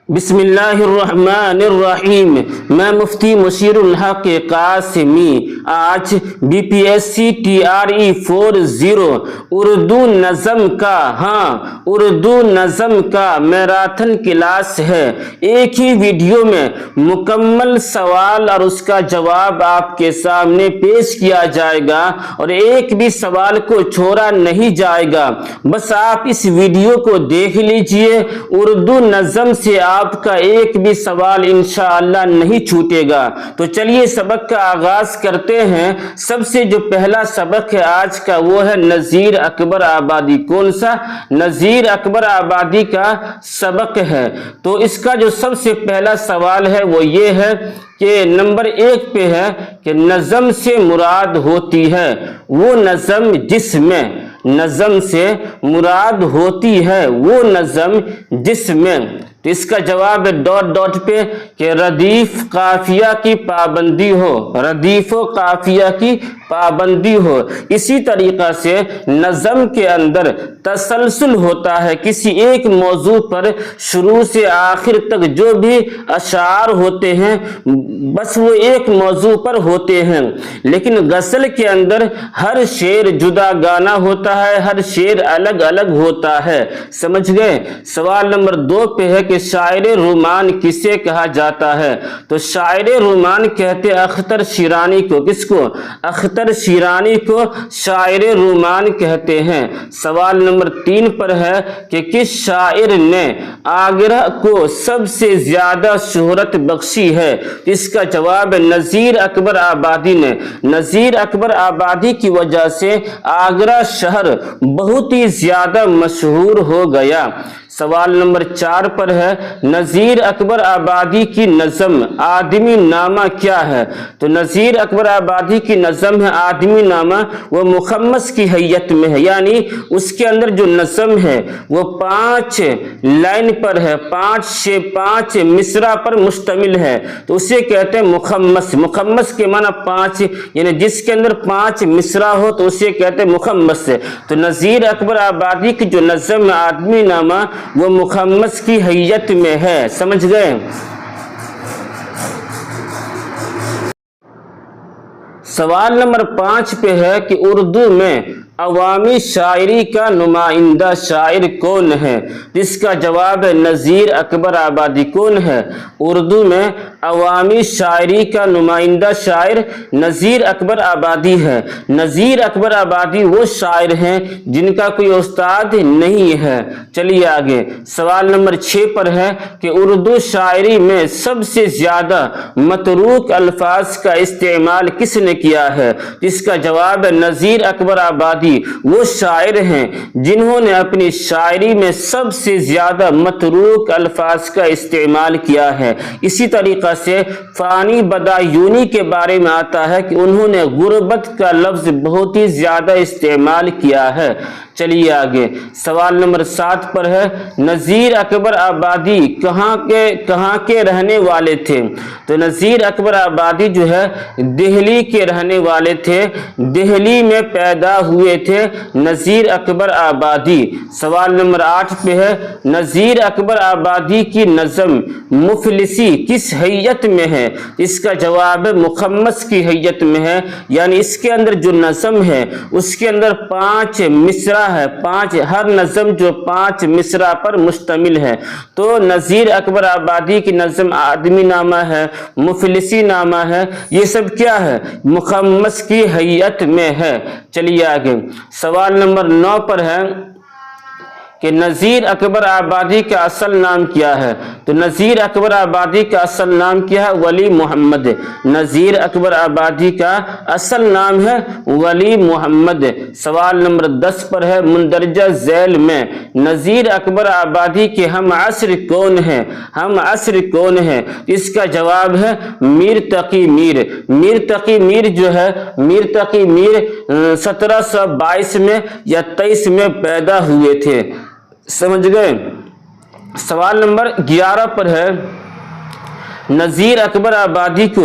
بسم اللہ الرحمن الرحیم۔ میں مفتی مشیر الحق قاسمی آج BPSC TRE 40 اردو نظم کا میراتھن کلاس ہے۔ ایک ہی ویڈیو میں مکمل سوال اور اس کا جواب آپ کے سامنے پیش کیا جائے گا اور ایک بھی سوال کو چھوڑا نہیں جائے گا۔ بس آپ اس ویڈیو کو دیکھ لیجئے، اردو نظم سے آپ کا ایک بھی سوال انشاءاللہ نہیں چھوٹے گا۔ تو چلیے سبق کا آغاز کرتے ہیں۔ سب سے جو پہلا سبق ہے آج کا وہ ہے نذیر اکبر آبادی۔ کون سا؟ نذیر اکبر آبادی کا سبق ہے۔ تو اس کا جو سب سے پہلا سوال ہے وہ یہ ہے کہ نمبر 1 پہ ہے کہ نظم سے مراد ہوتی ہے وہ نظم جس میں، نظم سے مراد ہوتی ہے وہ نظم جس میں، تو اس کا جواب ہے ڈاٹ پہ کہ ردیف قافیہ کی پابندی ہو، ردیف و قافیہ کی پابندی ہو۔ اسی طریقہ سے نظم کے اندر تسلسل ہوتا ہے، کسی ایک موضوع پر شروع سے آخر تک جو بھی اشعار ہوتے ہیں بس وہ ایک موضوع پر ہوتے ہیں، لیکن غزل کے اندر ہر شعر جدا گانا ہوتا ہے، ہر شعر الگ الگ ہوتا ہے۔ سمجھ گئے؟ سوال نمبر 2 پہ ہے کہ شاعر رومان کسے کہا جاتا ہے؟ تو شاعر رومان کہتے اختر شیرانی کو۔ کس کو؟ اختر شیرانی کو شاعر رومان کہتے ہیں۔ سوال نمبر 3 پر ہے کہ کس شاعر نے آگرہ کو سب سے زیادہ شہرت بخشی ہے؟ اس کا جواب ہے نذیر اکبر آبادی نے۔ نذیر اکبر آبادی کی وجہ سے آگرہ شہر بہت ہی زیادہ مشہور ہو گیا۔ سوال نمبر 4 پر ہے نذیر اکبر آبادی کی نظم آدمی نامہ کیا ہے؟ تو نذیر اکبر آبادی کی نظم ہے آدمی نامہ، وہ مخمس کی حیت میں ہے، یعنی اس کے اندر جو نظم ہے وہ 5 لائن پر ہے، 5 مصرع پر مشتمل ہے، تو اسے کہتے ہیں مخمس۔ مخمس کے معنی 5، یعنی جس کے اندر 5 مصرع ہو تو اسے کہتے ہیں مخمس۔ تو نذیر اکبر آبادی کی جو نظم ہے آدمی نامہ وہ مخمس کی حیت میں ہے۔ سمجھ گئے؟ سوال نمبر 5 پہ ہے کہ اردو میں عوامی شاعری کا نمائندہ شاعر کون ہے؟ جس کا جواب ہے نذیر اکبر آبادی۔ کون ہے؟ اردو میں عوامی شاعری کا نمائندہ شاعر نذیر اکبر آبادی ہے۔ نذیر اکبر آبادی وہ شاعر ہیں جن کا کوئی استاد نہیں ہے۔ چلیے آگے، سوال نمبر 6 پر ہے کہ اردو شاعری میں سب سے زیادہ متروک الفاظ کا استعمال کس نے کیا ہے؟ جس کا جواب ہے نذیر اکبر آبادی وہ شاعر ہیں جنہوں نے اپنی شاعری میں سب سے زیادہ متروک الفاظ کا استعمال کیا ہے۔ اسی طریقہ سے فانی بدایونی کے بارے میں آتا ہے کہ انہوں نے غربت کا لفظ بہت ہی زیادہ استعمال کیا ہے۔ چلیے آگے، سوال نمبر 7 پر ہے نذیر اکبر آبادی کہاں کے رہنے والے تھے؟ تو نذیر اکبر آبادی جو ہے دہلی کے رہنے والے تھے، دہلی میں پیدا ہوئے تھے نذیر اکبر آبادی۔ سوال نمبر 8 پہ ہے نذیر اکبر آبادی کی نظم مفلسی کس حیت میں ہے؟ اس کا جواب ہے مخمس کی حیت میں ہے، یعنی اس کے اندر جو نظم ہے اس کے اندر 5 مصرع ہے، 5 ہر نظم جو 5 مصرع پر مشتمل ہے۔ تو نذیر اکبر آبادی کی نظم آدمی نامہ ہے، مفلسی نامہ ہے، یہ سب کیا ہے؟ مخمس کی حیت میں ہے۔ چلیے آگے، سوال نمبر 9 پر ہے کہ نذیر اکبر آبادی کا اصل نام کیا ہے؟ تو نذیر اکبر آبادی کا اصل نام کیا ہے؟ ولی محمد۔ نذیر اکبر آبادی کا اصل نام ہے ولی محمد۔ سوال نمبر 10 پر ہے مندرجہ ذیل میں نذیر اکبر آبادی کے ہم عصر کون ہیں؟ ہم عصر کون ہیں؟ اس کا جواب ہے میر تقی میر۔ میر تقی میر جو ہے، میر تقی میر 1722 میں یا 23 میں پیدا ہوئے تھے۔ سمجھ گئے؟ سوال نمبر 11 پر ہے نذیر اکبر آبادی کو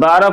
12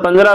15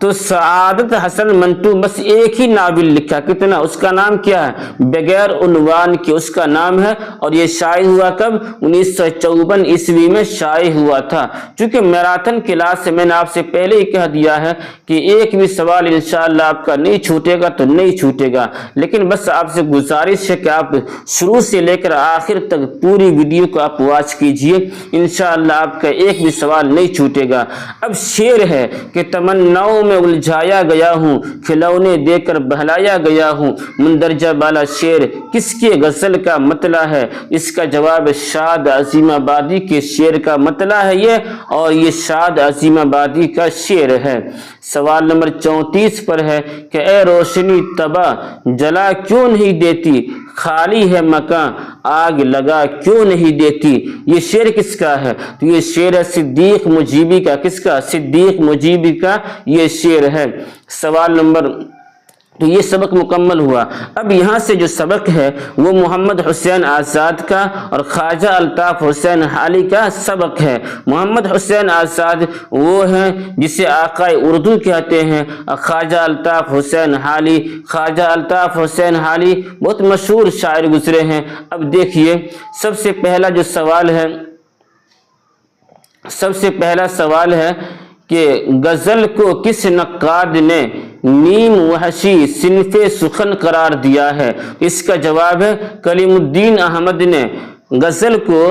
تو سعادت حسن منٹو بس ایک ہی ناول لکھا، کتنا، اس کا نام کیا ہے، بغیر عنوان کے اس کا نام ہے، اور یہ شائع ہوا کب، 1954 عیسوی میں شائع ہوا تھا۔ چونکہ میراتھن کلاس سے میں نے آپ سے پہلے ہی کہہ دیا ہے کہ ایک بھی سوال انشاءاللہ آپ کا نہیں چھوٹے گا تو نہیں چھوٹے گا، لیکن بس آپ سے گزارش ہے کہ آپ شروع سے لے کر آخر تک پوری ویڈیو کو آپ واچ کیجئے، انشاءاللہ آپ کا ایک بھی سوال نہیں چھوٹے گا۔ اب شعر ہے کہ تمناؤں میں الجھایا گیا ہوں، کھلونے دے کر بہلایا گیا ہوں، مندرجہ بالا شعر کس کے غزل کا مطلع ہے، اس کا جواب شاد عظیم آبادی کے شعر کا مطلع ہے یہ، اور یہ شاد عظیم آبادی کا شعر ہے۔ سوال نمبر 34 پر ہے کہ اے روشنی طبع جلا کیوں نہیں دیتی، خالی ہے مکان آگ لگا کیوں نہیں دیتی، یہ شعر کس کا ہے، تو یہ شعر ہے صدیق مجیبی کا، کس کا، صدیق مجیبی کا یہ شعر ہے۔ سوال نمبر، تو یہ سبق مکمل ہوا۔ اب یہاں سے جو سبق ہے وہ محمد حسین آزاد کا اور خواجہ الطاف حسین حالی کا سبق ہے۔ محمد حسین آزاد وہ ہیں جسے آقائے اردو کہتے ہیں، اور خواجہ الطاف حسین حالی، خواجہ الطاف حسین حالی بہت مشہور شاعر گزرے ہیں۔ اب دیکھیے سب سے پہلا جو سوال ہے، سب سے پہلا سوال ہے کہ غزل کو کس نقاد نے نیم وحشی صنف سخن قرار دیا ہے، اس کا جواب ہے کلیم الدین احمد نے غزل کو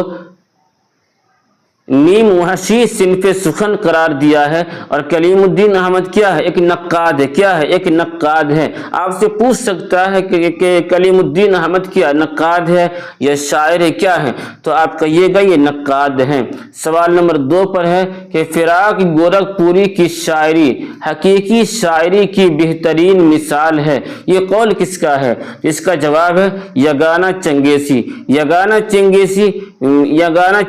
نیم وحشی صنف سخن قرار دیا ہے، اور کلیم الدین احمد کیا ہے، ایک نقاد ہے، کیا ہے، ایک نقاد ہے۔ آپ سے پوچھ سکتا ہے کہ کلیم الدین احمد کیا نقاد ہے یا شاعر ہے، کیا ہے، تو آپ کہیے گا یہ نقاد ہیں۔ سوال نمبر 2 پر ہے کہ فراق گورکھ پوری کی شاعری حقیقی شاعری کی بہترین مثال ہے، یہ قول کس کا ہے، اس کا جواب ہے یگانہ چنگیزی، یگانہ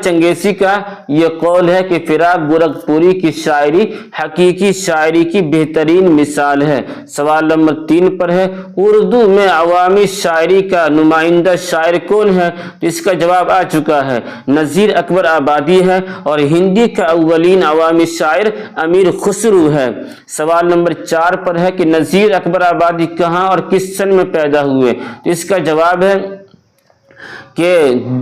چنگیزی کا یہ قول ہے کہ فراق گورکھ پوری کی شاعری حقیقی شاعری کی بہترین مثال ہے۔ سوال نمبر 3 پر ہے اردو میں عوامی شاعری کا نمائندہ شاعر کون ہے، اس کا جواب آ چکا ہے، نذیر اکبر آبادی ہے، اور ہندی کا اولین عوامی شاعر امیر خسرو ہے۔ سوال نمبر 4 پر ہے کہ نذیر اکبر آبادی کہاں اور کس سن میں پیدا ہوئے، اس کا جواب ہے کہ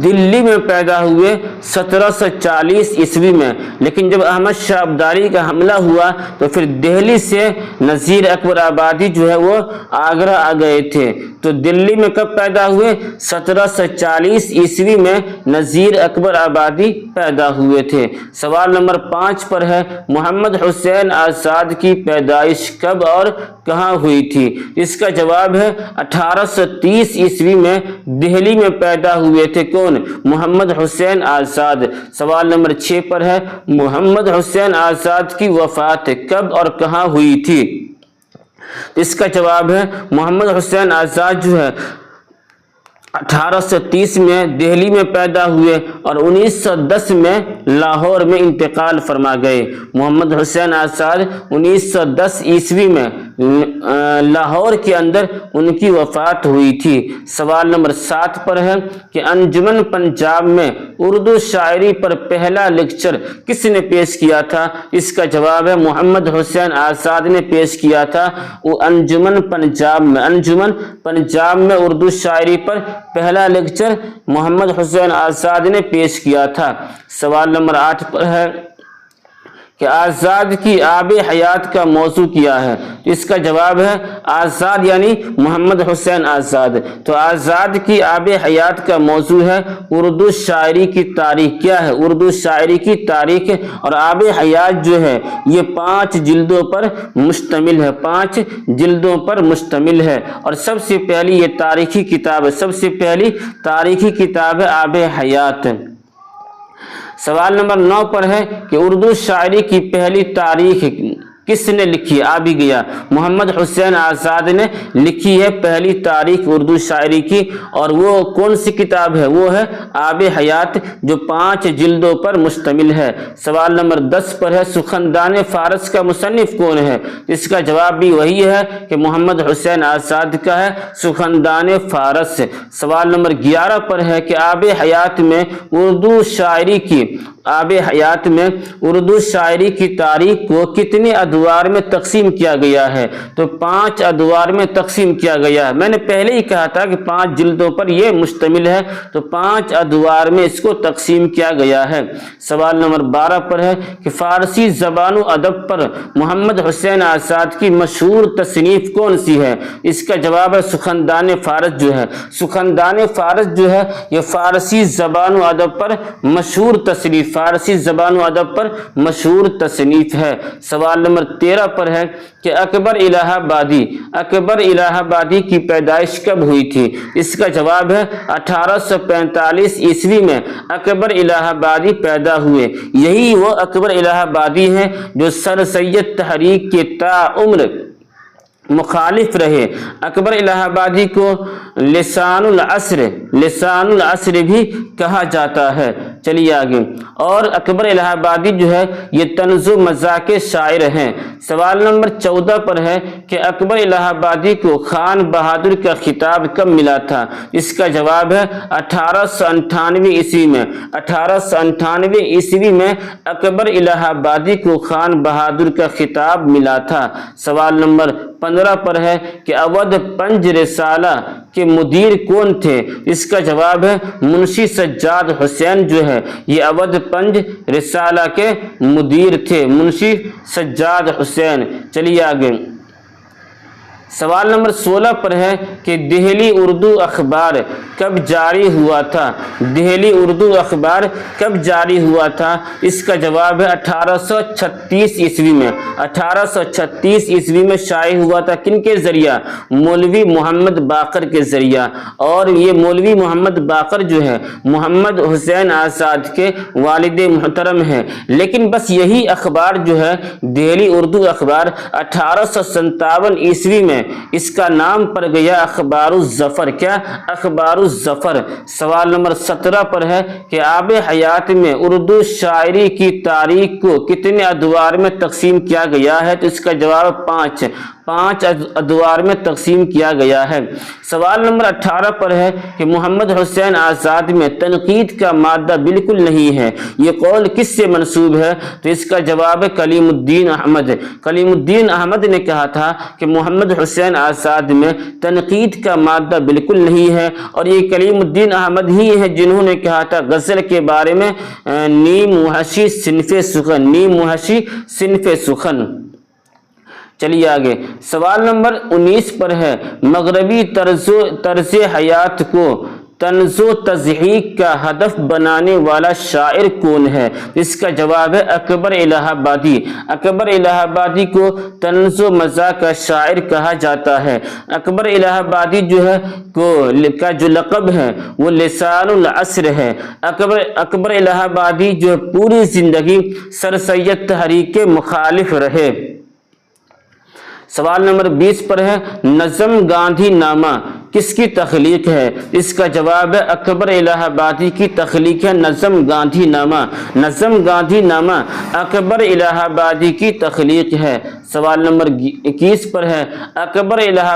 دلی میں پیدا ہوئے 1740 عیسوی میں، لیکن جب احمد شاہ ابدالی کا حملہ ہوا تو پھر دہلی سے نذیر اکبر آبادی جو ہے وہ آگرہ آ گئے تھے، تو دلی میں کب پیدا ہوئے، 1740 عیسوی میں نذیر اکبر آبادی پیدا ہوئے تھے۔ سوال نمبر 5 پر ہے محمد حسین آزاد کی پیدائش کب اور کہاں ہوئی تھی، اس کا جواب ہے 1830 عیسوی میں دہلی میں پیدا ہوئے تھے، کون، محمد حسین آزاد۔ سوال نمبر 6 پر ہے محمد حسین آزاد کی وفات کب اور کہاں ہوئی تھی، اس کا جواب ہے محمد حسین آزاد جو ہے 1830 میں دہلی میں پیدا ہوئے اور 1910 میں لاہور میں انتقال فرما گئے۔ محمد حسین آزاد 1910 عیسوی میں لاہور کے اندر ان کی وفات ہوئی تھی۔ سوال نمبر 7 پر ہے کہ انجمن پنجاب میں اردو شاعری پر پہلا لیکچر کس نے پیش کیا تھا، اس کا جواب ہے محمد حسین آزاد نے پیش کیا تھا۔ وہ انجمن پنجاب میں اردو شاعری پر پہلا لیکچر محمد حسین آزاد نے پیش کیا تھا۔ سوال نمبر 8 پر ہے کہ آزاد کی آب حیات کا موضوع کیا ہے، اس کا جواب ہے آزاد یعنی محمد حسین آزاد، تو آزاد کی آب حیات کا موضوع ہے اردو شاعری کی تاریخ، کیا ہے، اردو شاعری کی تاریخ، اور آب حیات جو ہے یہ 5 جلدوں پر مشتمل ہے، 5 جلدوں پر مشتمل ہے، اور سب سے پہلی یہ تاریخی کتاب ہے، سب سے پہلی تاریخی کتاب ہے آب حیات۔ سوال نمبر 9 پر ہے کہ اردو شاعری کی پہلی تاریخ کس نے لکھی، آ بھی گیا، محمد حسین آزاد نے لکھی ہے پہلی تاریخ اردو شاعری کی، اور وہ کون سی کتاب ہے، وہ ہے آب حیات جو 5 جلدوں پر مشتمل ہے۔ سوال نمبر 10 پر ہے سخندان فارس کا مصنف کون ہے، اس کا جواب بھی وہی ہے کہ محمد حسین آزاد کا ہے سخندان فارس۔ سوال نمبر 11 پر ہے کہ آب حیات میں اردو شاعری کی تاریخ کو کتنے ادوار ادوار میں تقسیم کیا گیا ہے؟ تو 5 ادوار میں تقسیم کیا گیا ہے۔ میں نے پہلے ہی کہا تھا کہ 5 جلدوں پر یہ مشتمل ہے، تو 5 ادوار میں اس کو تقسیم کیا گیا ہے۔ سوال نمبر 12 پر ہے کہ فارسی زبان و ادب پر محمد حسین آزاد کی مشہور تصنیف کون سی ہے؟ اس کا جواب ہے سخندان فارس جو ہے۔ سخندان فارس جو ہے یہ فارسی زبان و ادب پر مشہور تصنیف، فارسی زبان و ادب پر مشہور تصنیف ہے۔ سوال نمبر 13 پر ہے کہ اکبر الہ آبادی، اکبر الہ آبادی کی پیدائش کب ہوئی تھی؟ اس کا جواب ہے 1845 عیسوی میں اکبر الہ آبادی پیدا ہوئے۔ یہی وہ اکبر الہ آبادی ہیں جو سر سید تحریک کے تاعمر مخالف رہے۔ اکبر الہ آبادی کو لسان العصر بھی کہا جاتا ہے۔ چلیے آگے، اور اکبر الہ آبادی جو ہے یہ طنز و مزاح کے شاعر ہیں۔ سوال نمبر 14 پر ہے کہ اکبر الہ آبادی کو خان بہادر کا خطاب کب ملا تھا؟ اس کا جواب ہے 1898 عیسوی میں۔ 1898 عیسوی میں اکبر الہ آبادی کو خان بہادر کا خطاب ملا تھا۔ سوال نمبر 15 پر ہے کہ اودھ پنج رسالہ کے مدیر کون تھے؟ اس کا جواب ہے منشی سجاد حسین جو ہے یہ اودھ پنج رسالہ کے مدیر تھے، منشی سجاد حسین۔ چلیے آگے، سوال نمبر 16 پر ہے کہ دہلی اردو اخبار کب جاری ہوا تھا؟ دہلی اردو اخبار کب جاری ہوا تھا؟ اس کا جواب ہے 1836 عیسوی میں۔ 1836 عیسوی میں شائع ہوا تھا۔ کن کے ذریعہ؟ مولوی محمد باقر کے ذریعہ، اور یہ مولوی محمد باقر جو ہے محمد حسین آزاد کے والد محترم ہیں۔ لیکن بس یہی اخبار جو ہے دہلی اردو اخبار 1857 عیسوی میں اس کا نام پڑ گیا اخبار الظفر۔ کیا؟ اخبار الظفر۔ سوال نمبر 17 پر ہے کہ آب حیات میں اردو شاعری کی تاریخ کو کتنے ادوار میں تقسیم کیا گیا ہے؟ تو اس کا جواب 5 ادوار میں تقسیم کیا گیا ہے۔ سوال نمبر 18 پر ہے کہ محمد حسین آزاد میں تنقید کا مادہ بالکل نہیں ہے، یہ قول کس سے منسوب ہے؟ تو اس کا جواب ہے کلیم الدین احمد۔ کلیم الدین احمد نے کہا تھا کہ محمد حسین آزاد میں تنقید کا مادہ بالکل نہیں ہے، اور یہ کلیم الدین احمد ہی ہیں جنہوں نے کہا تھا غزل کے بارے میں نیم وحشی صنف سخن، نیم وحشی صنف سخن۔ چلیے آگے، سوال نمبر 19 پر ہے مغربی طرز حیات کو طنز و تضحیک کا ہدف بنانے والا شاعر کون ہے؟ اس کا جواب ہے اکبر الہ آبادی۔ اکبر الہ آبادی کو طنز و مزاح کا شاعر کہا جاتا ہے۔ اکبر الہ آبادی جو ہے کا جو لقب ہے وہ لسان العصر ہے۔ اکبر الہ آبادی جو پوری زندگی سر سید تحریک کے مخالف رہے۔ سوال نمبر 20 پر ہے نظم گاندھی نامہ کس کی تخلیق ہے؟ اس کا جواب ہے اکبر الہ آبادی کی تخلیق ہے نظم گاندھی نامہ۔ نظم گاندھی نامہ اکبر الہ آبادی کی تخلیق ہے۔ سوال نمبر 21 پر ہے اکبر الہ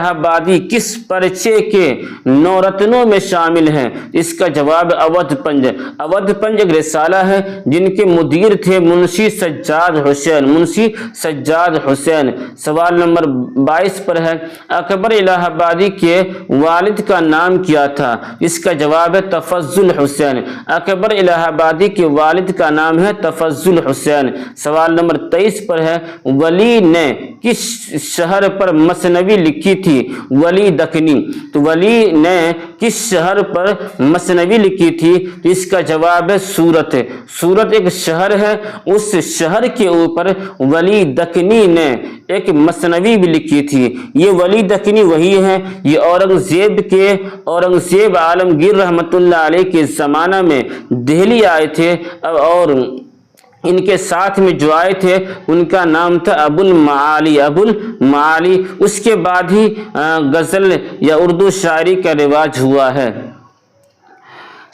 آبادی کس پرچے کے 9 رتنوں میں شامل ہیں؟ اس کا جواب اودھ پنج۔ اودھ پنج ایک رسالہ ہے جن کے مدیر تھے منشی سجاد حسین، منشی سجاد حسین۔ سوال نمبر 22 پر ہے اکبر الہ آبادی کے والد کا نام کیا تھا؟ اس کا جواب ہے تفضل حسین۔ اکبر الہ آبادی کے والد کا نام ہے تفضل حسین۔ سوال نمبر 23 پر ہے ولی نے کس شہر پر مثنوی لکھی تھی؟ ولی دکنی۔ تو ولی نے کس شہر پر مثنوی لکھی تھی؟ تو اس کا جواب ہے سورت۔ سورت ایک شہر ہے، اس شہر کے اوپر ولی دکنی نے ایک مثنوی بھی لکھی تھی۔ یہ ولی دکنی وہی ہیں، یہ اورنگزیب عالمگیر رحمت اللہ علیہ کے زمانہ میں دہلی آئے تھے، اور ان کے ساتھ میں جو آئے تھے ان کا نام تھا ابو المعالی۔ اس کے بعد ہی غزل یا اردو شاعری کا رواج ہوا ہے۔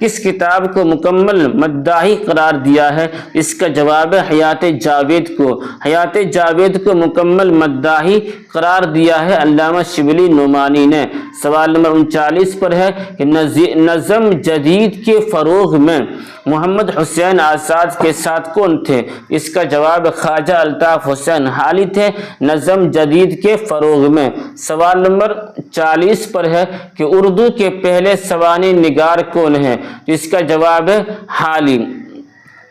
کس کتاب کو مکمل مداحی قرار دیا ہے؟ اس کا جواب ہے حیات جاوید کو۔ حیات جاوید کو مکمل مداحی قرار دیا ہے علامہ شبلی نعمانی نے۔ سوال نمبر 39 پر ہے کہ نظم جدید کے فروغ میں محمد حسین آزاد کے ساتھ کون تھے؟ اس کا جواب خواجہ الطاف حسین حالی تھے نظم جدید کے فروغ میں۔ سوال نمبر 40 پر ہے کہ اردو کے پہلے سوانح نگار کون ہیں؟ اس کا جواب ہے حالی۔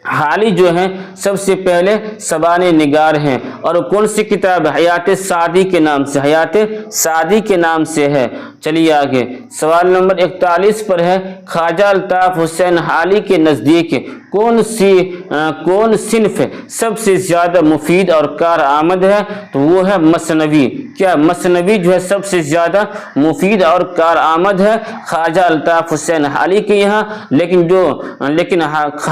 حالی جو ہیں سب سے پہلے سوانح نگار ہیں، اور کون سی کتاب؟ حیات سعدی کے نام سے، حیات سعدی کے نام سے ہے۔ چلیے آگے، سوال نمبر 41 پر ہے خواجہ الطاف حسین حالی کے نزدیک کون صنف سب سے زیادہ مفید اور کارآمد ہے؟ تو وہ ہے مثنوی۔ کیا مثنوی جو ہے سب سے زیادہ مفید اور کارآمد ہے خواجہ الطاف حسین حالی کے یہاں، لیکن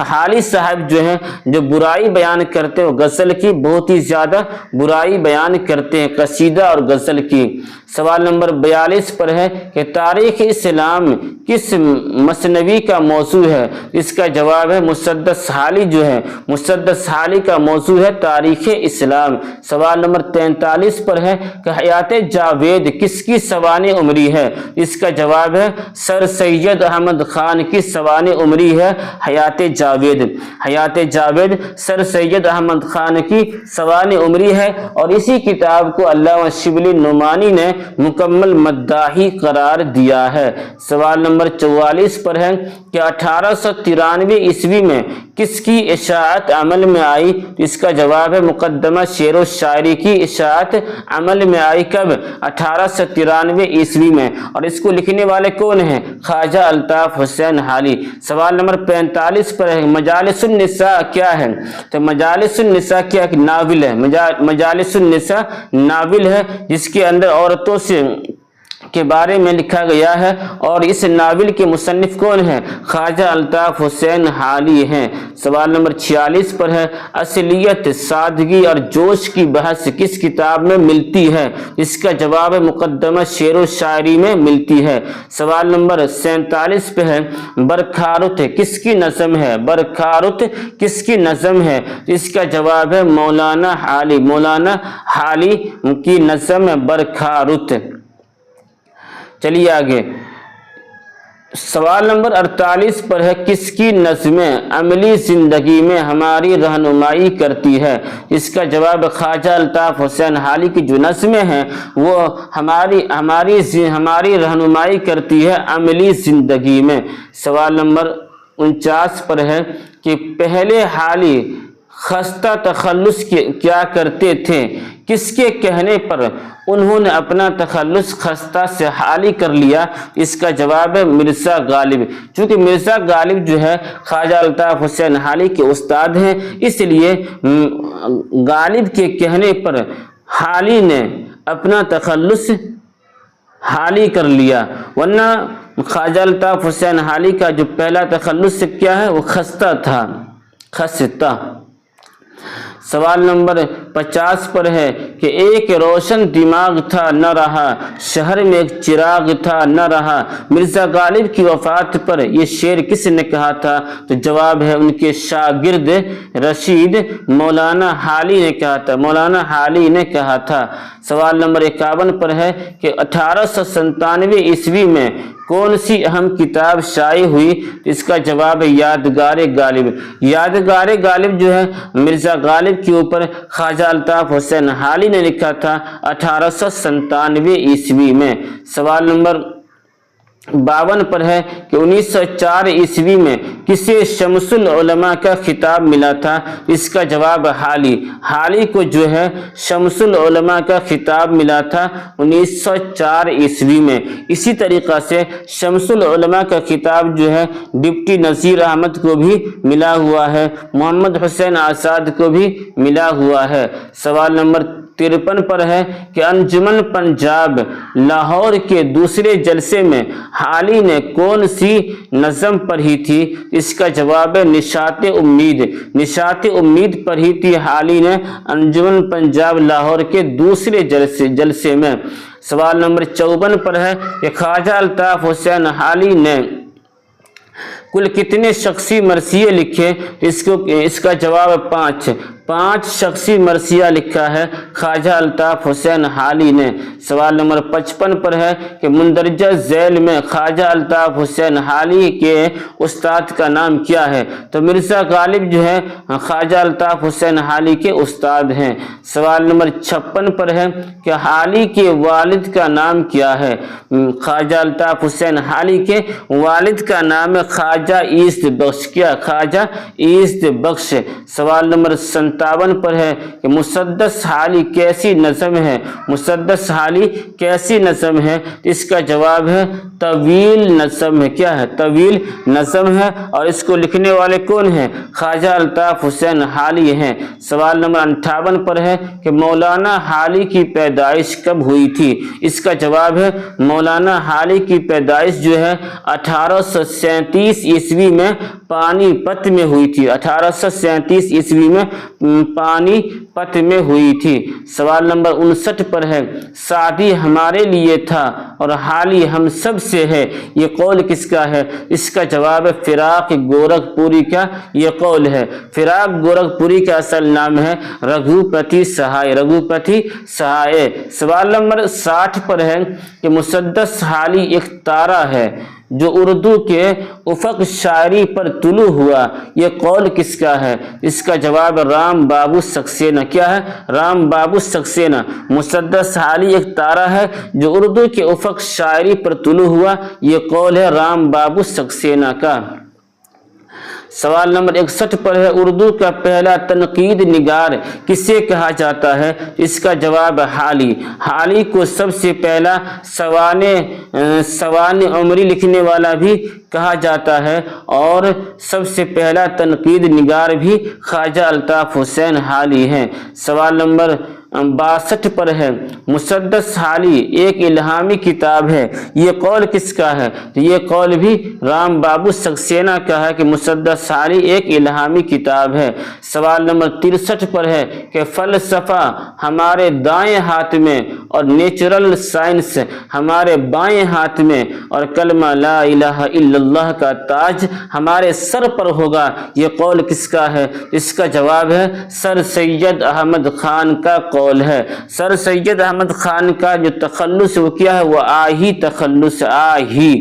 حالی صاحب جو ہیں جو برائی بیان کرتے ہیں، غزل کی بہت ہی زیادہ برائی بیان کرتے ہیں، قصیدہ اور غزل کی۔ سوال نمبر 42 پر ہے کہ تاریخ اسلام کس مثنوی کا موضوع ہے؟ اس کا جواب ہے مسدس حالی جو ہے، مسدس حالی کا موضوع ہے تاریخ اسلام۔ سوال نمبر 43 پر ہے کہ حیات جاوید کس کی سوانح عمری ہے؟ اس کا جواب ہے سر سید احمد خان کی سوانح عمری ہے حیات جاوید۔ حیات جاوید سر سید احمد خان کی سوانح عمری ہے، اور اسی کتاب کو علامہ شبلی نعمانی نے مکمل مداحی قرار دیا ہے۔ سوال نمبر 44 پر ہے کہ 1893 عیسوی میں کس کی اشاعت عمل میں آئی؟ اس کا جواب ہے مقدمہ شعر و شاعری کی اشاعت عمل میں آئی۔ کب؟ 1893 عیسوی میں، اور اس کو لکھنے والے کون ہیں؟ خواجہ الطاف حسین حالی۔ سوال نمبر 45 پر ہے مجالس النساء کیا ہے؟ تو مجالس النساء کیا ایک ناول ہے، مجالس النساء ناول ہے جس کے اندر عورتوں کے بارے میں لکھا گیا ہے، اور اس ناول کے مصنف کون ہیں؟ خواجہ الطاف حسین حالی ہیں۔ سوال نمبر 46 پر ہے اصلیت، سادگی اور جوش کی بحث کس کتاب میں ملتی ہے؟ اس کا جواب ہے مقدمہ شعر و شاعری میں ملتی ہے۔ سوال نمبر 47 پہ ہے برکھارت کس کی نظم ہے؟ برکھارت کس کی نظم ہے؟ اس کا جواب ہے مولانا حالی، مولانا حالی کی نظم ہے برکھارت۔ چلیے آگے، سوال نمبر 48 پر ہے کس کی نظمیں عملی زندگی میں ہماری رہنمائی کرتی ہے؟ اس کا جواب خواجہ الطاف حسین حالی کی جو نظمیں ہیں وہ ہماری رہنمائی کرتی ہے عملی زندگی میں۔ سوال نمبر 49 پر ہے کہ پہلے حالی خستہ تخلص کیا کرتے تھے؟ کس کے کہنے پر انہوں نے اپنا تخلص خستہ سے حالی کر لیا؟ اس کا جواب ہے مرزا غالب۔ چونکہ مرزا غالب جو ہے خواجہ الطاف حسین حالی کے استاد ہیں، اس لیے غالب کے کہنے پر حالی نے اپنا تخلص حالی کر لیا، ورنہ خواجہ الطاف حسین حالی کا جو پہلا تخلص کیا ہے وہ خستہ تھا، خستہ۔ سوال نمبر 50 پر ہے کہ ایک روشن دماغ تھا نہ رہا، شہر میں ایک چراغ تھا نہ رہا، مرزا غالب کی وفات پر یہ شعر کس نے کہا تھا؟ تو جواب ہے ان کے شاگرد رشید مولانا حالی نے کہا تھا، مولانا حالی نے کہا تھا۔ سوال نمبر 51 پر ہے کہ 1897 عیسوی میں کون سی اہم کتاب شائع ہوئی؟ اس کا جواب ہے یادگار غالب۔ یادگار غالب جو ہے مرزا غالب کے اوپر خواجہ الطاف حسین حالی نے لکھا تھا 1897 عیسوی میں۔ سوال نمبر 52 پر ہے کہ 1904 عیسوی میں کسے شمس العلماء کا خطاب ملا تھا؟ اس کا جواب حالی، حالی کو جو ہے شمس العلماء کا خطاب ملا تھا 1904 عیسوی میں۔ اسی طریقہ سے شمس العلماء کا خطاب جو ہے ڈپٹی نذیر احمد کو بھی ملا ہوا ہے، محمد حسین آزاد کو بھی ملا ہوا ہے۔ سوال نمبر 53 پر ہے کہ انجمن پنجاب لاہور کے دوسرے جلسے میں حالی نے کون سی نظم پڑھی تھی؟ اس کا جواب ہے نشاط امید۔ نشاط امید پڑھی تھی حالی نے انجمن پنجاب لاہور کے دوسرے جلسے میں۔ سوال نمبر 54 پر ہے کہ خواجہ الطاف حسین حالی نے کل کتنے شخصی مرثیے لکھے؟ اس کا جواب 5 شخصی مرثیہ لکھا ہے خواجہ الطاف حسین حالی نے۔ سوال نمبر 55 پر ہے کہ مندرجہ ذیل میں خواجہ الطاف حسین حالی کے استاد کا نام کیا ہے؟ تو مرزا غالب جو ہے خواجہ الطاف حسین حالی کے استاد ہیں۔ سوال نمبر 56 پر ہے کہ حالی کے والد کا نام کیا ہے؟ خواجہ الطاف حسین حالی کے والد کا نام ہے خواجہ ایست بخش۔ کیا؟ خواجہ ایست بخش۔ سوال نمبر 57 پر ہے کہ مسدس حالی کیسی نظم ہے؟ مسدس حالی کیسی نظم ہے؟ اس کا جواب ہے طویل نظم ہے۔ کیا ہے؟ طویل نظم ہے، اور اس کو لکھنے والے کون ہیں؟ خواجہ الطاف حسین حالی ہیں۔ سوال نمبر 58 پر ہے کہ مولانا حالی کی پیدائش کب ہوئی تھی؟ اس کا جواب ہے مولانا حالی کی پیدائش جو ہے 1837 عیسوی میں پانی پت میں ہوئی تھی۔ 1837 عیسوی میں پانی پت میں ہوئی تھی۔ سوال نمبر 59 پر ہے سعدی ہمارے لیے تھا اور حالی ہم سب سے ہے، یہ قول کس کا ہے؟ اس کا جواب ہے فراق گورکھ پوری کا یہ قول ہے۔ فراق گورکھ پوری کا اصل نام ہے رگھوپتی سہائے۔ رگھوپتی سہائے۔ سوال نمبر 60 پر ہے کہ مسدس حالی ایک تارہ ہے جو اردو کے افق شاعری پر طلوع ہوا، یہ قول کس کا ہے؟ اس کا جواب رام بابو سکسینہ۔ کیا ہے؟ رام بابو سکسینہ۔ مسدس حالی ایک تارہ ہے جو اردو کے افق شاعری پر طلوع ہوا، یہ قول ہے رام بابو سکسینہ کا۔ سوال نمبر 61 پر ہے اردو کا پہلا تنقید نگار کسے کہا جاتا ہے؟ اس کا جواب حالی۔ حالی کو سب سے پہلا سوانح عمری لکھنے والا بھی کہا جاتا ہے، اور سب سے پہلا تنقید نگار بھی خواجہ الطاف حسین حالی ہیں۔ سوال نمبر 62 پر ہے مسدس حالی ایک الہامی کتاب ہے، یہ قول کس کا ہے؟ تو یہ قول بھی رام بابو سکسینہ کا ہے کہ مسدس حالی ایک الہامی کتاب ہے۔ سوال نمبر 63 پر ہے کہ فلسفہ ہمارے دائیں ہاتھ میں اور نیچرل سائنس ہمارے بائیں ہاتھ میں، اور کلمہ لا الہ الا اللہ کا تاج ہمارے سر پر ہوگا، یہ قول کس کا ہے؟ اس کا جواب ہے سر سید احمد خان کا قول ہے۔ سر سید احمد خان کا جو تخلص وہ کیا ہے؟ وہ آہی تخلص، آہی۔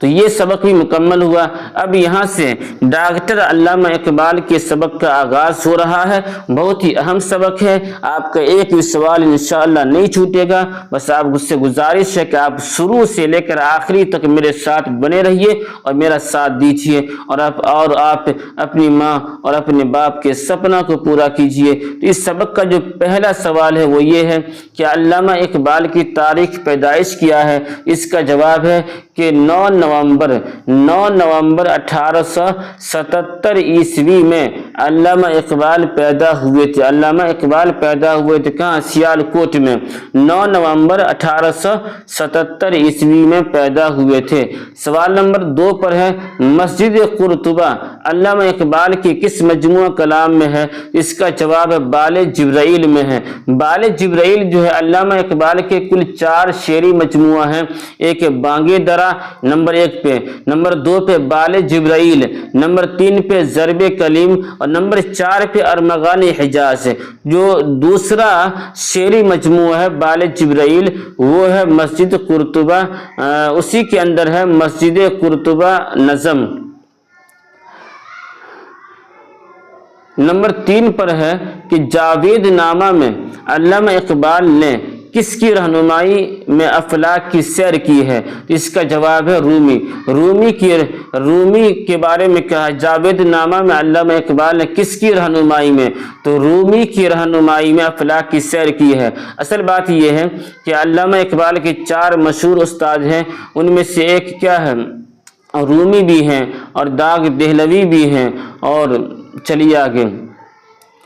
تو یہ سبق بھی مکمل ہوا۔ اب یہاں سے ڈاکٹر علامہ اقبال کے سبق کا آغاز ہو رہا ہے۔ بہت ہی اہم سبق ہے، آپ کا ایک بھی سوال انشاءاللہ نہیں چھوٹے گا۔ بس آپ مجھ سے گزارش ہے کہ آپ شروع سے لے کر آخری تک میرے ساتھ بنے رہیے اور میرا ساتھ دیجیے، اور آپ اپنی ماں اور اپنے باپ کے سپنا کو پورا کیجیے۔ تو اس سبق کا جو پہلا سوال ہے وہ یہ ہے کہ علامہ اقبال کی تاریخ پیدائش کیا ہے؟ اس کا جواب ہے کہ 9 نومبر 1877 عیسوی میں علامہ اقبال پیدا ہوئے تھے۔ علامہ اقبال پیدا ہوئے تھے کہاں؟ سیالکوٹ میں۔ 9 نومبر 1877 عیسوی میں پیدا ہوئے تھے۔ سوال نمبر 2 پر ہے مسجد قرطبہ علامہ اقبال کی کس مجموعہ کلام میں ہے؟ اس کا جواب ہے بال جبرائیل میں ہے۔ بال جبرائیل جو ہے علامہ اقبال کے کل 4 شعری مجموعہ ہیں۔ ایک ہے بانگے درا نمبر 1 پہ، نمبر 2 پہ بال جبرائیل، نمبر 3 پہ ضرب کلیم، اور نمبر 4 پہ ارمغان حجاز۔ جو دوسرا شعری مجموعہ ہے بال جبرائیل وہ ہے مسجد قرطبہ، اسی کے اندر ہے مسجد قرطبہ نظم۔ نمبر 3 پر ہے کہ جاوید نامہ میں علامہ اقبال نے کس کی رہنمائی میں افلاک کی سیر کی ہے؟ اس کا جواب ہے رومی۔ رومی کے بارے میں کہا جاوید نامہ میں علامہ اقبال نے کس کی رہنمائی میں؟ تو رومی کی رہنمائی میں افلاک کی سیر کی ہے۔ اصل بات یہ ہے کہ علامہ اقبال کے 4 مشہور استاد ہیں، ان میں سے ایک کیا ہے؟ رومی بھی ہیں، اور داغ دہلوی بھی ہیں، اور چلیے آگے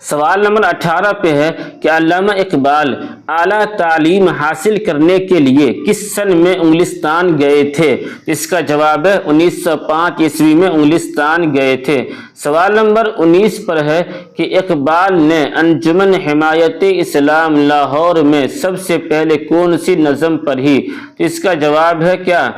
سوال نمبر 18 پہ ہے کہ علامہ اقبال اعلیٰ تعلیم حاصل کرنے کے لیے کس سن میں انگلستان گئے تھے؟ اس کا جواب ہے 1905 عیسوی میں انگلستان گئے تھے۔ سوال نمبر 19 پر ہے کہ اقبال نے انجمن حمایت اسلام لاہور میں سب سے پہلے کون سی نظم پڑھی؟ اس کا جواب ہے کیا؟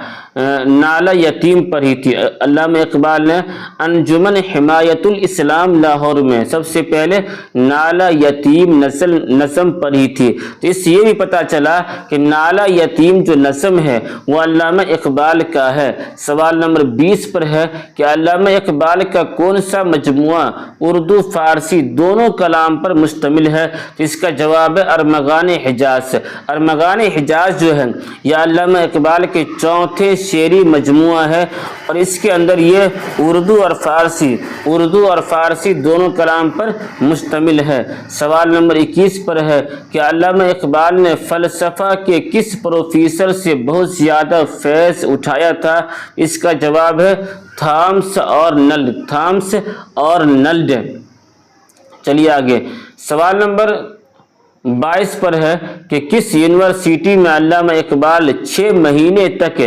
نالہ یتیم پڑھی تھی۔ علامہ اقبال نے انجمن حمایت الاسلام لاہور میں سب سے پہلے نالہ یتیم نظم پڑھی تھی۔ تو اس سے یہ بھی پتہ چلا کہ نالہ یتیم جو نظم ہے وہ علامہ اقبال کا ہے۔ سوال نمبر 20 پر ہے کہ علامہ اقبال کا کون سا مجموعہ اردو فارسی دونوں کلام پر مشتمل ہے؟ اس کا جواب ہے ارمغان حجاز۔ ارمغان حجاز جو ہے یہ علامہ اقبال کے چوتھے شعری مجموعہ ہے اور اس کے اندر یہ اردو اور فارسی دونوں کلام پر مشتمل ہے۔ سوال نمبر 21 پر ہے کہ علامہ اقبال نے فلسفہ کے کس پروفیسر سے بہت زیادہ فیض اٹھایا تھا؟ اس کا جواب ہے تھامس اور نلڈ۔ چلیے آگے، سوال نمبر 22 پر ہے کہ کس یونیورسٹی میں علامہ اقبال 6 مہینے تک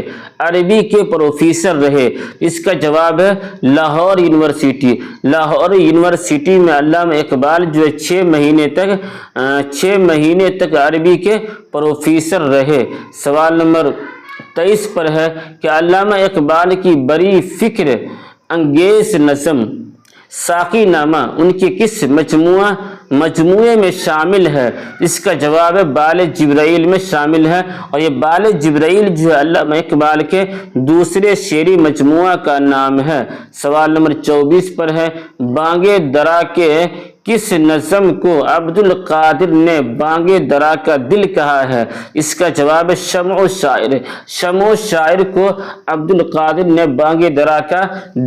عربی کے پروفیسر رہے؟ اس کا جواب ہے لاہور یونیورسٹی۔ لاہور یونیورسٹی میں علامہ اقبال جو ہے 6 مہینے تک عربی کے پروفیسر رہے۔ سوال نمبر 23 پر ہے کہ علامہ اقبال کی بڑی فکر انگیز نظم ساقی نامہ ان کے کس مجموعے میں شامل ہے؟ اس کا جواب ہے بال جبرائیل میں شامل ہے، اور یہ بال جبرائیل جو ہے علامہ اقبال کے دوسرے شعری مجموعہ کا نام ہے۔ سوال نمبر 24 پر ہے بانگے درا کے کس نظم کو عبد القادر نے بانگے درا کا دل کہا ہے؟ اس کا جواب ہے شمع و شاعر کو عبد القادر نے بانگے درا کا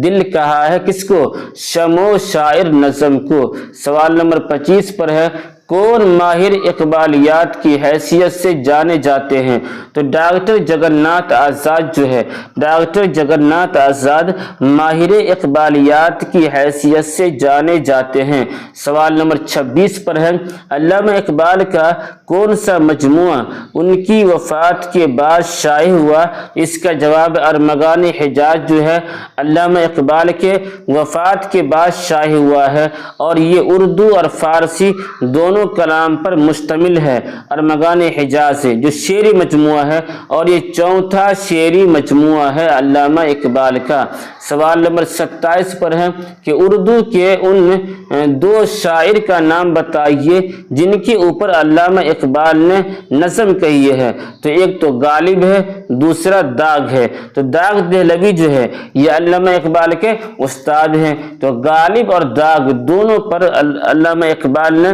دل کہا ہے۔ کس کو؟ شمع و شاعر نظم کو۔ سوال نمبر 25 پر ہے کون ماہر اقبالیات کی حیثیت سے جانے جاتے ہیں؟ تو ڈاکٹر جگناتھ آزاد جو ہے، ڈاکٹر جگناتھ آزاد ماہر اقبالیات کی حیثیت سے جانے جاتے ہیں۔ سوال نمبر 26 پر ہے علامہ اقبال کا کون سا مجموعہ ان کی وفات کے بعد شائع ہوا؟ اس کا جواب ارمغان حجاز جو ہے علامہ اقبال کے وفات کے بعد شائع ہوا ہے، اور یہ اردو اور فارسی دونوں کلام پر مشتمل ہے۔ ارمغان حجاز جو شعری مجموعہ ہے اور یہ چوتھا شعری مجموعہ ہے علامہ اقبال کا۔ سوال نمبر 27 پر ہے کہ اردو کے ان 2 شاعر کا نام بتائیے جن کے اوپر علامہ اقبال نے نظم کہی ہے۔ تو ایک تو غالب ہے، دوسرا داغ ہے۔ تو داغ دہلوی جو ہے یہ علامہ اقبال کے استاد ہیں، تو غالب اور داغ دونوں پر علامہ اقبال نے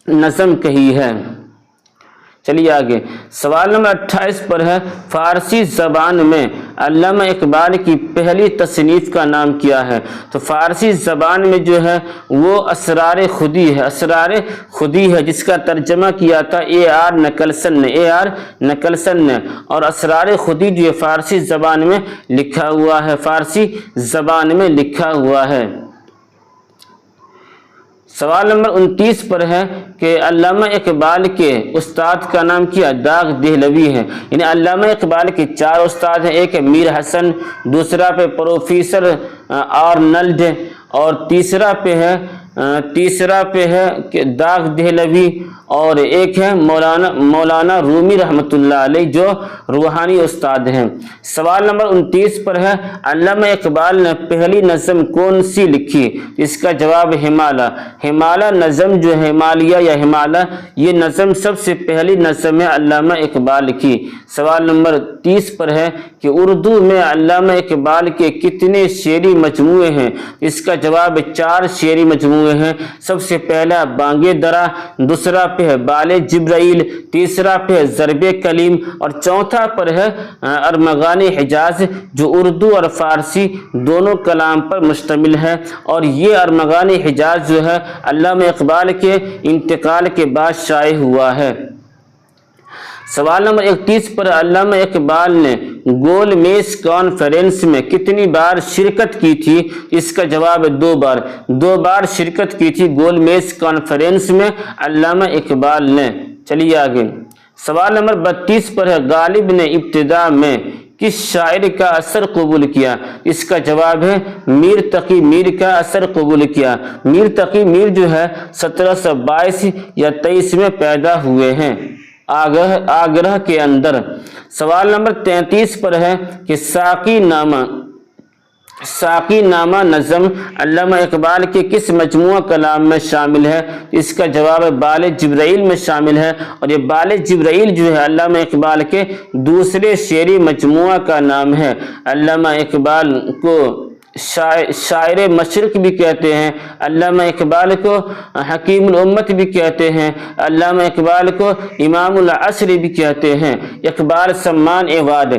نظم کہی ہے۔ چلیے آگے، سوال نمبر 28 پر ہے فارسی زبان میں علامہ اقبال کی پہلی تصنیف کا نام کیا ہے؟ تو فارسی زبان میں جو ہے وہ اسرار خودی ہے، اسرار خودی ہے، جس کا ترجمہ کیا تھا AR نکلسن نے، اور اسرار خودی جو ہے فارسی زبان میں لکھا ہوا ہے، فارسی زبان میں لکھا ہوا ہے۔ سوال نمبر 29 پر ہے کہ علامہ اقبال کے استاد کا نام کیا؟ داغ دہلوی ہے۔ یعنی علامہ اقبال کے 4 استاد ہیں، ایک ہے میر حسن، دوسرا پہ پروفیسر آرنلڈ، اور تیسرا پہ ہے کہ داغ دہلوی، اور ایک ہے مولانا رومی رحمۃ اللہ علیہ جو روحانی استاد ہیں۔ سوال نمبر 29 پر ہے علامہ اقبال نے پہلی نظم کون سی لکھی؟ اس کا جواب ہمالیہ نظم جو ہے، ہمالیہ یا ہمالیہ، یہ نظم سب سے پہلی نظم ہے علامہ اقبال کی۔ سوال نمبر 30 پر ہے کہ اردو میں علامہ اقبال کے کتنے شعری مجموعے ہیں؟ اس کا جواب 4 شعری مجموعے ہیں۔ سب سے پہلا بانگے درا، دوسرا پہ ہے بال جبرائیل، تیسرا پہ ہے ضرب کلیم، اور چوتھا پر ہے ارمغان حجاز جو اردو اور فارسی دونوں کلام پر مشتمل ہے، اور یہ ارمغان حجاز جو ہے علامہ اقبال کے انتقال کے بعد شائع ہوا ہے۔ سوال نمبر 31 پر علامہ اقبال نے گول میز کانفرنس میں کتنی بار شرکت کی تھی؟ اس کا جواب 2 بار، 2 بار شرکت کی تھی گول میز کانفرنس میں علامہ اقبال نے۔ چلیے آگے، سوال نمبر 32 پر ہے، غالب نے ابتدا میں کس شاعر کا اثر قبول کیا؟ اس کا جواب ہے میر تقی میر کا اثر قبول کیا۔ میر تقی میر جو ہے 1722 یا 23 میں پیدا ہوئے ہیں آگرہ کے اندر۔ سوال نمبر 33 پر ہے کہ ساقی نامہ نظم علامہ اقبال کے کس مجموعہ کلام میں شامل ہے؟ اس کا جواب بال جبرائیل میں شامل ہے، اور یہ بال جبرائیل جو ہے علامہ اقبال کے دوسرے شعری مجموعہ کا نام ہے۔ علامہ اقبال کو شاعر مشرق بھی کہتے ہیں، علامہ اقبال کو حکیم الامت بھی کہتے ہیں، علامہ اقبال کو امام العصر بھی کہتے ہیں۔ اقبال سمان ایوارڈ،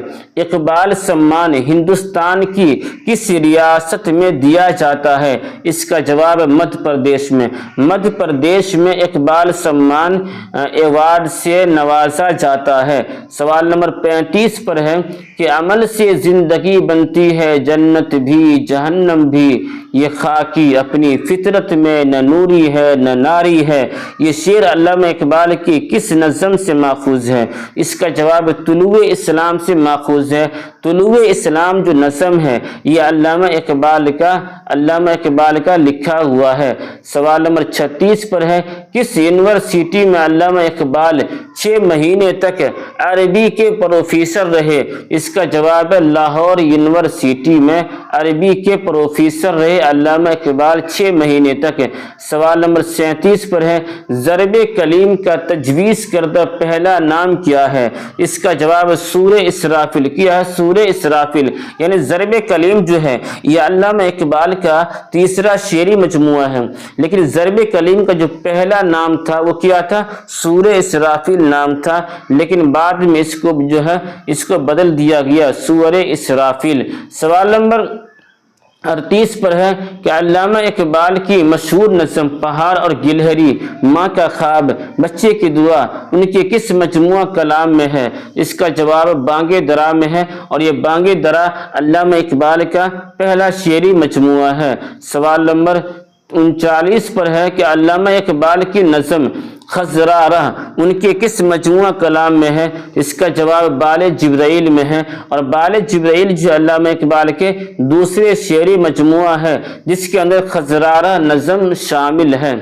اقبال سمان ہندوستان کی کس ریاست میں دیا جاتا ہے؟ اس کا جواب مدھیہ پردیش میں۔ مدھیہ پردیش میں اقبال سمان ایوارڈ سے نوازا جاتا ہے۔ سوال نمبر 35 پر ہے کہ عمل سے زندگی بنتی ہے جنت بھی جہنم بھی، یہ خاکی اپنی فطرت میں نہ نوری ہے نہ ناری ہے۔ یہ شعر علامہ اقبال کی کس نظم سے ماخوذ ہے؟ اس کا جواب طلوع اسلام سے ماخوذ ہے۔ طلوع اسلام جو نظم ہے یہ علامہ اقبال کا لکھا ہوا ہے۔ سوال نمبر 36 پر ہے، کس یونیورسٹی میں علامہ اقبال 6 مہینے تک عربی کے پروفیسر رہے؟ اس کا جواب ہے لاہور یونیورسٹی میں عربی کے پروفیسر رہے علامہ اقبال 6 مہینے تک۔ سوال نمبر 37 پر ہے، ضرب کلیم کا تجویز کردہ پہلا نام کیا ہے؟ اس کا جواب سورہ اسرافیل کیا ہے، سورہ اسرافیل۔ یعنی ضرب کلیم جو ہے یہ علامہ اقبال کا تیسرا شعری مجموعہ ہے، لیکن ضرب کلیم کا جو پہلا نام تھا وہ کیا تھا؟ سورہ اسرافیل نام تھا، لیکن بعد میں اس کو بدل دیا گیا سورہ اسرافیل۔ سوال نمبر 38 پر ہے کہ علامہ اقبال کی مشہور نظم پہاڑ اور گلہری، ماں کا خواب، بچے کی دعا ان کے کس مجموعہ کلام میں ہے؟ اس کا جواب بانگ درا میں ہے، اور یہ بانگ درا علامہ اقبال کا پہلا شعری مجموعہ ہے۔ سوال نمبر 39 پر ہے کہ علامہ اقبال کی نظم خضرارہ ان کے کس مجموعہ کلام میں ہے؟ اس کا جواب بال جبرائیل میں ہے، اور بال جبرائیل جو علامہ اقبال کے دوسرے شعری مجموعہ ہے جس کے اندر خضرارہ نظم شامل ہے،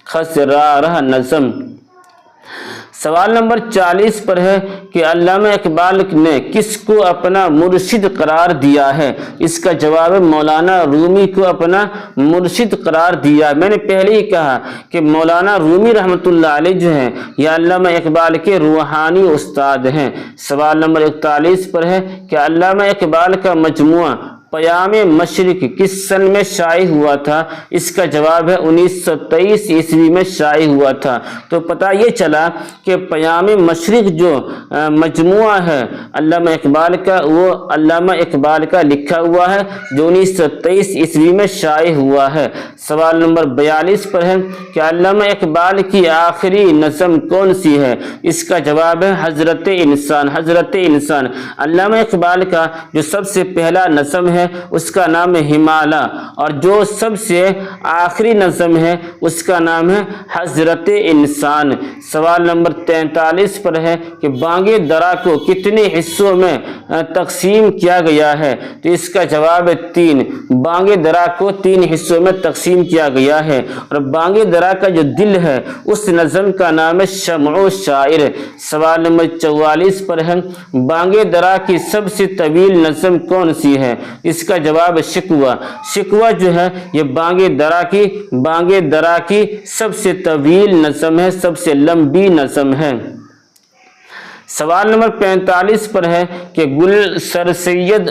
خضرارہ نظم۔ سوال نمبر 40 پر ہے کہ علامہ اقبال نے کس کو اپنا مرشد قرار دیا ہے؟ اس کا جواب مولانا رومی کو اپنا مرشد قرار دیا۔ میں نے پہلے ہی کہا کہ مولانا رومی رحمۃ اللہ علیہ جو ہیں یہ علامہ اقبال کے روحانی استاد ہیں۔ سوال نمبر 41 پر ہے کہ علامہ اقبال کا مجموعہ پیام مشرق کس سن میں شائع ہوا تھا؟ اس کا جواب ہے 1923 عیسوی میں شائع ہوا تھا۔ تو پتہ یہ چلا کہ پیام مشرق جو مجموعہ ہے علامہ اقبال کا، وہ علامہ اقبال کا لکھا ہوا ہے جو 1923 عیسوی میں شائع ہوا ہے۔ سوال نمبر 42 پر ہے کہ علامہ اقبال کی آخری نظم کون سی ہے؟ اس کا جواب ہے حضرت انسان، حضرت انسان۔ علامہ اقبال کا جو سب سے پہلا نظم ہے اس کا نام ہے ہمالا، اور جو سب سے آخری نظم ہے اس کا نام ہے حضرت انسان۔ سوال نمبر 43 پر ہے کہ بانگ درا کو کتنے حصوں میں تقسیم کیا گیا ہے؟ تو اس کا جواب ہے 3۔ بانگ درا کو 3 حصوں میں تقسیم کیا گیا ہے، اور بانگ درا کا جو دل ہے اس نظم کا نام ہے شمع و شاعر۔ سوال نمبر 44 پر ہے بانگ درا کی سب سے طویل نظم کون سی ہے؟ اس کا جواب شکوہ۔ شکوہ جو ہے یہ بانگ درا کی سب سے طویل نظم ہے، سب سے لمبی نظم ہے۔ سوال نمبر 45 پر ہے کہ گل سر سید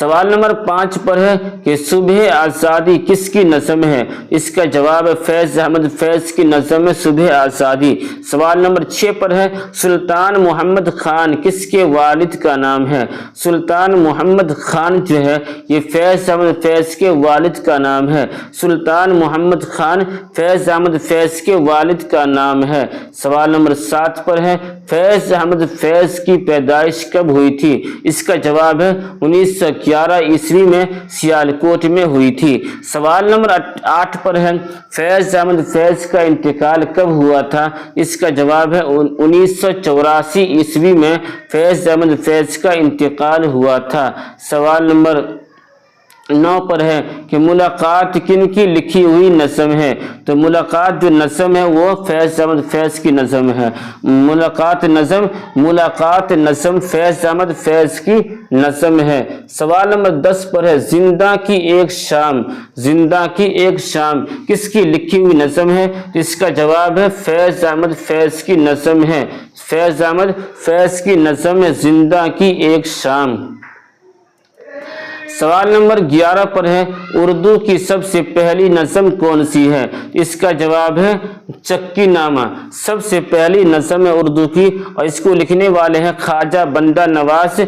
سوال نمبر 5 پر ہے کہ صبح آزادی کس کی نظم ہے؟ اس کا جواب ہے فیض احمد فیض کی نظم ہے صبح آزادی۔ سوال نمبر 6 پر ہے سلطان محمد خان کس کے والد کا نام ہے؟ سلطان محمد خان جو ہے یہ فیض احمد فیض کے والد کا نام ہے۔ سلطان محمد خان فیض احمد فیض کے والد کا نام ہے۔ سوال نمبر 7 پر ہے فیض احمد فیض کی پیدائش کب ہوئی تھی؟ اس کا جواب ہے 1911 عیسوی میں سیالکوٹ میں ہوئی تھی۔ سوال نمبر 8 پر ہے فیض احمد فیض کا انتقال کب ہوا تھا؟ اس کا جواب ہے 1984 عیسوی میں فیض احمد فیض کا انتقال ہوا تھا۔ سوال نمبر 9 پر ہے کہ ملاقات کن کی لکھی ہوئی نظم ہے؟ تو ملاقات جو نظم ہے وہ فیض احمد فیض کی نظم ہے۔ ملاقات نظم فیض احمد فیض کی نظم ہے۔ سوال نمبر 10 پر ہے زندہ کی ایک شام کس کی لکھی ہوئی نظم ہے؟ اس کا جواب ہے فیض احمد فیض کی نظم ہے۔ فیض احمد فیض کی نظم ہے زندہ کی ایک شام۔ سوال نمبر 11 پر ہے اردو کی سب سے پہلی نظم کون سی ہے؟ اس کا جواب ہے چکی نامہ سب سے پہلی نظم ہے اردو کی، اور اس کو لکھنے والے ہیں خواجہ بندہ نواز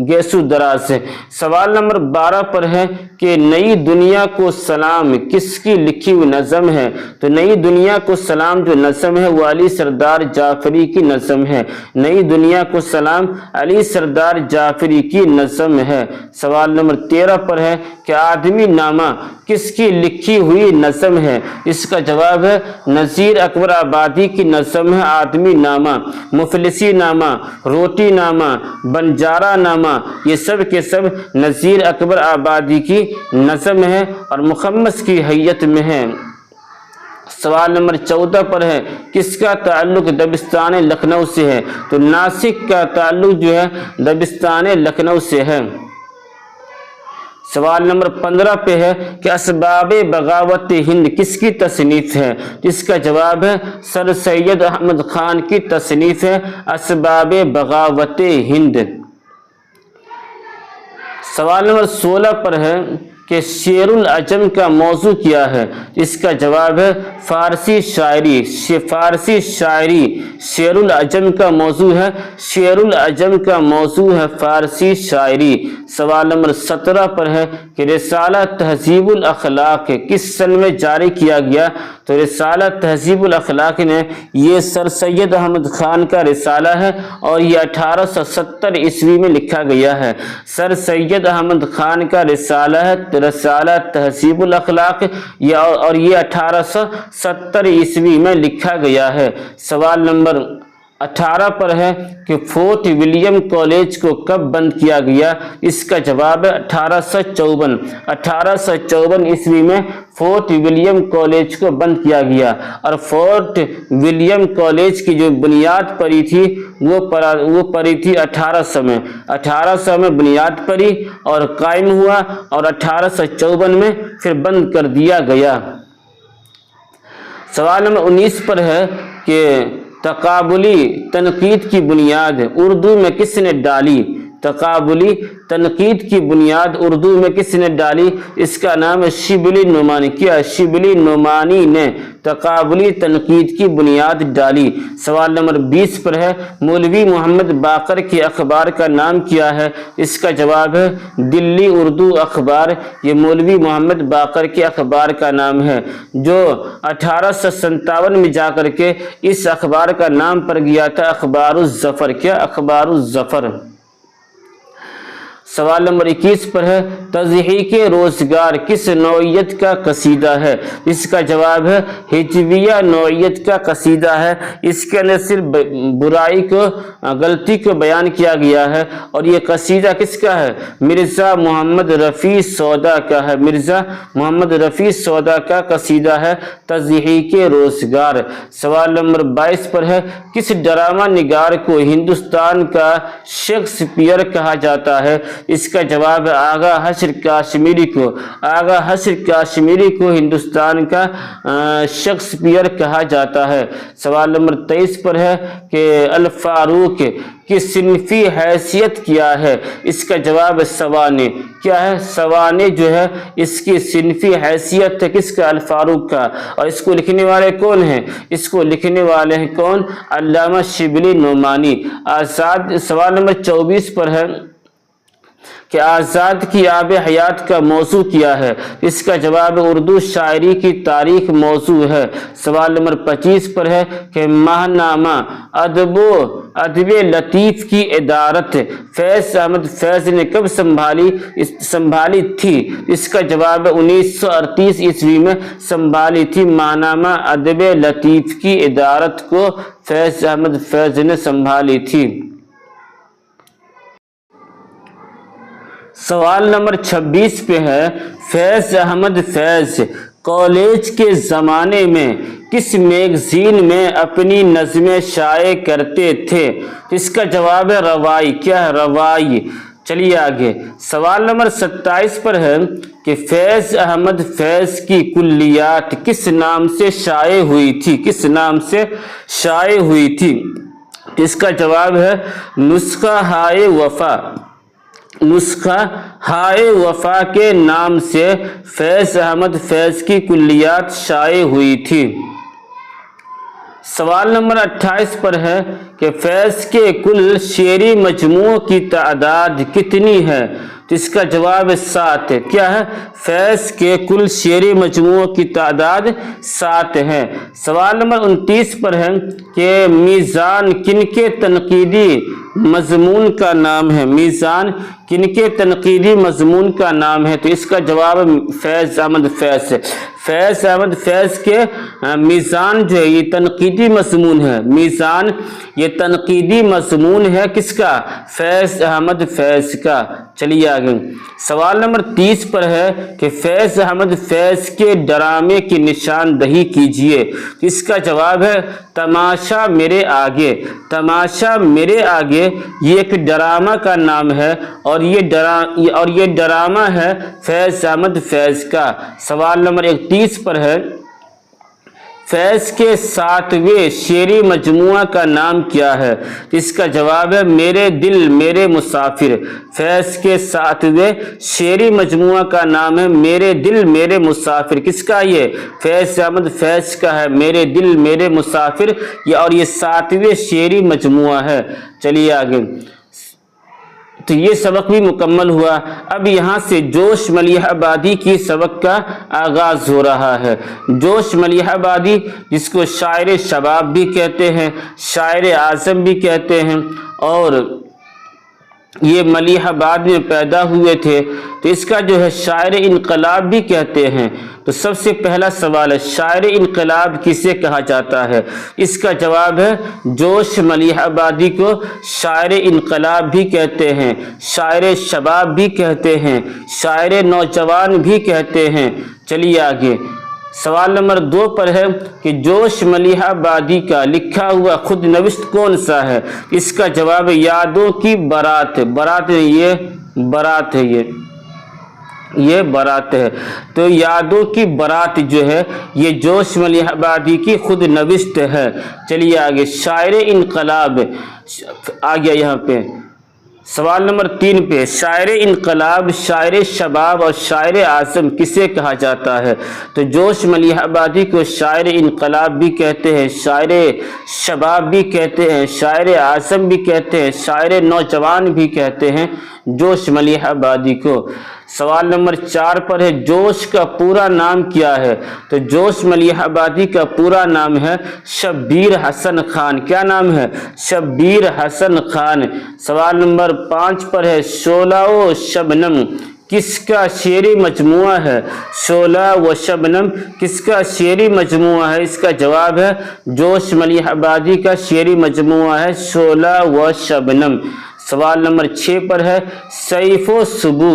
گیسو دراز۔ سوال نمبر 12 پر ہے کہ نئی دنیا کو سلام کس کی لکھی ہوئی نظم ہے؟ تو نئی دنیا کو سلام جو نظم ہے وہ علی سردار جعفری کی نظم ہے۔ نئی دنیا کو سلام علی سردار جعفری کی نظم ہے۔ سوال نمبر 13 پر ہے کہ آدمی نامہ کس کی لکھی ہوئی نظم ہے؟ اس کا جواب ہے نذیر اکبر آبادی کی نظم ہے آدمی نامہ۔ مفلسی نامہ، روٹی نامہ، بنجارہ نامہ یہ سب کے سب نذیر اکبر آبادی کی نظم ہے اور مخمس کی حیت میں ہے۔ سوال نمبر 14 پر ہے کس کا تعلق دبستان لکھنؤ سے ہے؟ تو ناسک کا تعلق جو ہے دبستان لکھنؤ سے ہے۔ سوال نمبر 15 پہ ہے کہ اسباب بغاوت ہند کس کی تصنیف ہے؟ جس کا جواب ہے سر سید احمد خان کی تصنیف ہے اسباب بغاوت ہند۔ سوال نمبر 16 پر ہے کہ شعر العجم کا موضوع کیا ہے؟ اس کا جواب ہے فارسی شاعری۔ شعر العجم کا موضوع ہے فارسی شاعری۔ سوال نمبر 17 پر ہے کہ رسالہ تہذیب الاخلاق کس سن میں جاری کیا گیا؟ تو رسالہ تہذیب الاخلاق نے یہ سر سید احمد خان کا رسالہ ہے اور یہ 1870 عیسوی میں لکھا گیا ہے۔ سر سید احمد خان کا رسالہ ہے رسالہ تہذیب الاخلاق اور یہ 1870 عیسوی میں لکھا گیا ہے۔ سوال نمبر 18 پر ہے کہ فورٹ ولیم کالج کو کب بند کیا گیا؟ اس کا جواب ہے 1854 عیسوی میں فورٹ ولیم کالج کو بند کیا گیا، اور فورٹ ولیم کالج کی جو بنیاد پڑی تھی وہ پڑی تھی 1800 میں بنیاد پڑی اور قائم ہوا، اور 1854 میں پھر بند کر دیا گیا۔ سوال نمبر 19 پر ہے کہ تقابلی تنقید کی بنیاد اردو میں کس نے ڈالی؟ تقابلی تنقید کی بنیاد اردو میں کس نے ڈالی؟ اس کا نام ہے شبلی نعمانی۔ کیا شبلی نعمانی نے تقابلی تنقید کی بنیاد ڈالی۔ سوال نمبر 20 پر ہے مولوی محمد باقر کے اخبار کا نام کیا ہے؟ اس کا جواب ہے دلی اردو اخبار۔ یہ مولوی محمد باقر کے اخبار کا نام ہے جو 1857 میں جا کر کے اس اخبار کا نام پڑ گیا تھا اخبار الظفر۔ کیا اخبار الظفر۔ سوال نمبر 21 پر ہے تضحیک روزگار کس نوعیت کا قصیدہ ہے؟ اس کا جواب ہے ہجویہ نوعیت کا قصیدہ ہے۔ اس کے اندر صرف برائی کو غلطی کو بیان کیا گیا ہے، اور یہ قصیدہ کس کا ہے؟ مرزا محمد رفیع سودا کا ہے۔ مرزا محمد رفیع سودا کا قصیدہ ہے تضحیک روزگار۔ سوال نمبر 22 پر ہے کس ڈرامہ نگار کو ہندوستان کا شیکسپیئر کہا جاتا ہے؟ اس کا جواب ہے آغا حشر کاشمیری کو۔ آغا حشر کاشمیری کو ہندوستان کا شیکسپیئر کہا جاتا ہے۔ سوال نمبر 23 پر ہے کہ الفاروق کی صنفی حیثیت کیا ہے؟ اس کا جواب ہے سوانح۔ کیا ہے؟ سوانح جو ہے اس کی صنفی حیثیت ہے کس کا؟ الفاروق کا۔ اور اس کو لکھنے والے کون ہیں؟ اس کو لکھنے والے ہیں کون؟ علامہ شبلی نعمانی۔ آزاد سوال نمبر 24 پر ہے کہ آزاد کی آب حیات کا موضوع کیا ہے؟ اس کا جواب اردو شاعری کی تاریخ موضوع ہے۔ سوال نمبر 25 پر ہے کہ ماہنامہ ادب لطیف کی ادارت فیض احمد فیض نے کب سنبھالی تھی؟ اس کا جواب 1938 عیسوی میں سنبھالی تھی۔ ماہنامہ ادب لطیف کی ادارت کو فیض احمد فیض نے سنبھالی تھی۔ سوال نمبر 26 پہ ہے فیض احمد فیض کالج کے زمانے میں کس میگزین میں اپنی نظمیں شائع کرتے تھے؟ اس کا جواب ہے روائی۔ کیا ہے؟ روائی۔ چلیے آگے سوال نمبر 27 پر ہے کہ فیض احمد فیض کی کلیات کس نام سے شائع ہوئی تھی؟ کس نام سے شائع ہوئی تھی؟ اس کا جواب ہے نسخہ ہائے وفا۔ نسخہ ہائے وفا کے نام سے فیض احمد فیض کی کلیات شائع ہوئی تھی۔ سوال نمبر 28 پر ہے کہ فیض کے کل شعری مجموعوں کی تعداد کتنی ہے؟ تو اس کا جواب 7 ہے۔ کیا ہے؟ فیض کے کل شعری مجموعوں کی تعداد 7 ہے۔ سوال نمبر 29 پر ہے کہ میزان کن کے تنقیدی مضمون کا نام ہے؟ میزان کن کے تنقیدی مضمون کا نام ہے؟ تو اس کا جواب فیض احمد فیض ہے۔ فیض احمد فیض کے میزان جو ہے یہ تنقیدی مضمون ہے۔ میزان یہ تنقیدی مضمون ہے کس کا؟ فیض احمد فیض کا۔ چلیے آگے سوال نمبر 30 پر ہے کہ فیض احمد فیض کے ڈرامے کی نشاندہی کیجیے۔ اس کا جواب ہے تماشا میرے آگے۔ تماشا میرے آگے یہ ایک ڈرامہ کا نام ہے اور یہ ڈرامہ ہے فیض احمد فیض کا۔ سوال نمبر 31 پر ہے فیض کے 7ویں شعری مجموعہ کا نام کیا ہے؟ اس کا جواب ہے میرے دل میرے مسافر۔ فیض کے 7ویں شعری مجموعہ کا نام ہے میرے دل میرے مسافر۔ کس کا؟ یہ فیض احمد فیض کا ہے میرے دل میرے مسافر اور یہ 7ویں شعری مجموعہ ہے۔ چلیے آگے تو یہ سبق بھی مکمل ہوا۔ اب یہاں سے جوش ملیح آبادی کی سبق کا آغاز ہو رہا ہے۔ جوش ملیح آبادی جس کو شاعر شباب بھی کہتے ہیں، شاعر اعظم بھی کہتے ہیں، اور یہ ملیح آباد میں پیدا ہوئے تھے، تو اس کا جو ہے شاعر انقلاب بھی کہتے ہیں۔ تو سب سے پہلا سوال ہے شاعر انقلاب کسے کہا جاتا ہے؟ اس کا جواب ہے جوش ملیح آبادی کو شاعر انقلاب بھی کہتے ہیں، شاعر شباب بھی کہتے ہیں، شاعر نوجوان بھی کہتے ہیں۔ چلیے آگے سوال نمبر 2 پر ہے کہ جوش ملیح آبادی کا لکھا ہوا خود نوشت کون سا ہے؟ اس کا جواب ہے یادوں کی بارات۔ بارات یہ بارات ہے، یہ بارات ہے۔ تو یادوں کی بارات جو ہے یہ جوش ملیح آبادی کی خود نوشت ہے۔ چلیے آگے شاعر انقلاب آ گیا یہاں پہ۔ سوال نمبر 3 پہ شاعر انقلاب، شاعر شباب اور شاعر اعظم کسے کہا جاتا ہے؟ تو جوش ملیح آبادی کو شاعر انقلاب بھی کہتے ہیں، شاعر شباب بھی کہتے ہیں، شاعر اعظم بھی کہتے ہیں، شاعر نوجوان بھی کہتے ہیں جوش ملیح آبادی کو۔ سوال نمبر 4 پر ہے جوش کا پورا نام کیا ہے؟ تو جوش ملیح آبادی کا پورا نام ہے شبیر حسن خان۔ کیا نام ہے؟ شبیر حسن خان۔ سوال نمبر 5 پر ہے شعلہ و شبنم کس کا شعری مجموعہ ہے؟ شعلہ و شبنم کس کا شعری مجموعہ ہے؟ اس کا جواب ہے جوش ملیح آبادی کا شعری مجموعہ ہے شعلہ و شبنم۔ سوال نمبر 6 پر ہے سیف و سبو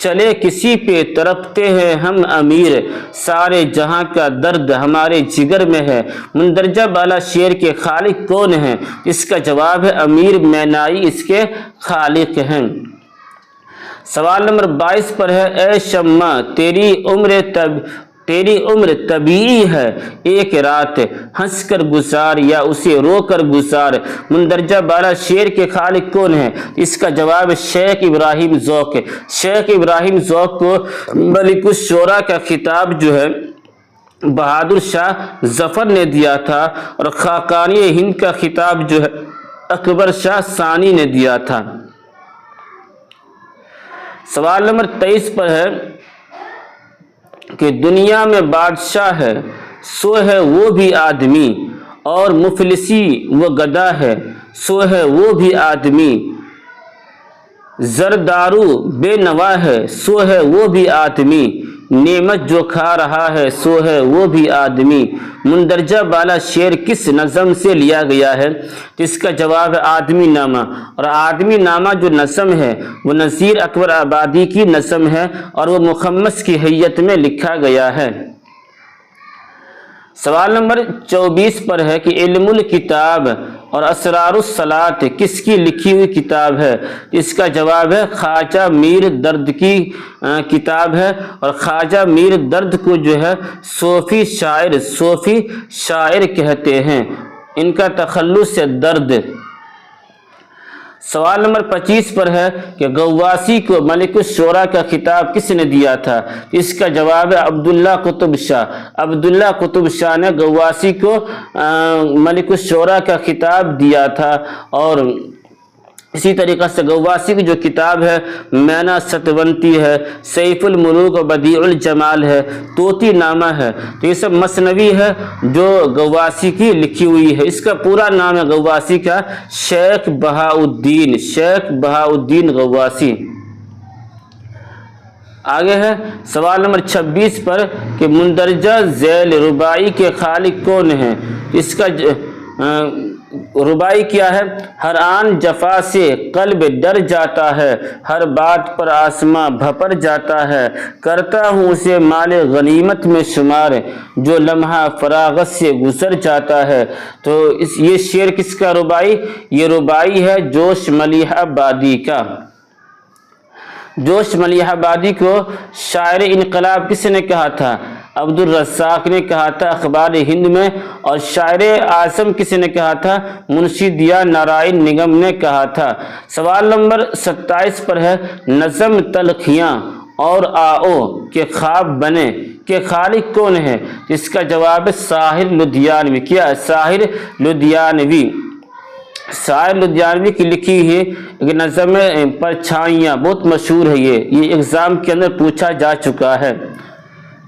چلے کسی پہ تڑپتے ہیں ہم امیر، سارے جہاں کا درد ہمارے جگر میں ہے۔ مندرجہ بالا شعر کے خالق کون ہیں؟ اس کا جواب ہے امیر مینائی اس کے خالق ہیں۔ سوال نمبر 22 پر ہے، اے شمع تیری عمر طبیعی ہے، ایک رات ہنس کر گزار یا اسے رو کر گزار۔ مندرجہ بالا شعر کے خالق کون ہے؟ اس کا جواب شیخ ابراہیم ذوق ہے۔ شیخ ابراہیم ذوق کو ملک الشعراء کا خطاب جو ہے بہادر شاہ ظفر نے دیا تھا، اور خاقانی ہند کا خطاب جو ہے اکبر شاہ ثانی نے دیا تھا۔ سوال نمبر 23 پر ہے کہ دنیا میں بادشاہ ہے سو ہے وہ بھی آدمی، اور مفلسی و گدا ہے سو ہے وہ بھی آدمی، زردارو بے نوا ہے سو ہے وہ بھی آدمی، نعمت جو کھا رہا ہے سو ہے وہ بھی آدمی۔ مندرجہ بالا شعر کس نظم سے لیا گیا ہے؟ تو اس کا جواب ہے آدمی نامہ، اور آدمی نامہ جو نظم ہے وہ نذیر اکبر آبادی کی نظم ہے، اور وہ مخمس کی حیت میں لکھا گیا ہے۔ سوال نمبر 24 پر ہے کہ علم الکتاب اور اسرار الصلاۃ کس کی لکھی ہوئی کتاب ہے؟ اس کا جواب ہے خواجہ میر درد کی کتاب ہے، اور خواجہ میر درد کو جو ہے صوفی شاعر کہتے ہیں، ان کا تخلص سے درد۔ سوال نمبر 25 پر ہے کہ غواصی کو ملک الشعراء کا خطاب کس نے دیا تھا؟ اس کا جواب ہے عبداللہ قطب شاہ۔ عبداللہ قطب شاہ نے غواصی کو ملک الشعراء کا خطاب دیا تھا، اور اسی طریقہ سے غواصی کی جو کتاب ہے مینا ستونتی ہے، سیف الملوک و بدیع الجمال ہے، طوطی نامہ ہے، تو یہ سب مثنوی ہے جو غواصی کی لکھی ہوئی ہے۔ اس کا پورا نام ہے غواصی کا شیخ بہاؤالدین غواصی۔ آگے ہے سوال نمبر 26 پر کہ مندرجہ ذیل رباعی کے خالق کون ہیں؟ اس کا رباعی کیا ہے؟ ہر آن جفا سے قلب ڈر جاتا ہے، ہر بات پر آسماں بھپر جاتا ہے، کرتا ہوں اسے مال غنیمت میں شمار، جو لمحہ فراغت سے گزر جاتا ہے۔ تو یہ شعر کس کا رباعی؟ یہ رباعی ہے جوش ملیح آبادی کا۔ جوش ملیح آبادی کو شاعر انقلاب کس نے کہا تھا؟ عبد الرزاق نے کہا تھا اخبار ہند میں، اور شاعر اعظم کس نے کہا تھا؟ منشی دیا نارائن نگم نے کہا تھا۔ سوال نمبر 27 پر ہے نظم تلخیاں اور آؤ کے خواب بنے کے خالق کون ہے؟ اس کا جواب ہے ساحر لدھیانوی۔ کیا ہے؟ ساحر لدھیانوی۔ ساحر لدھیانوی کی لکھی ہے ایک نظم پرچھائیاں، بہت مشہور ہے، یہ ایگزام کے اندر پوچھا جا چکا ہے۔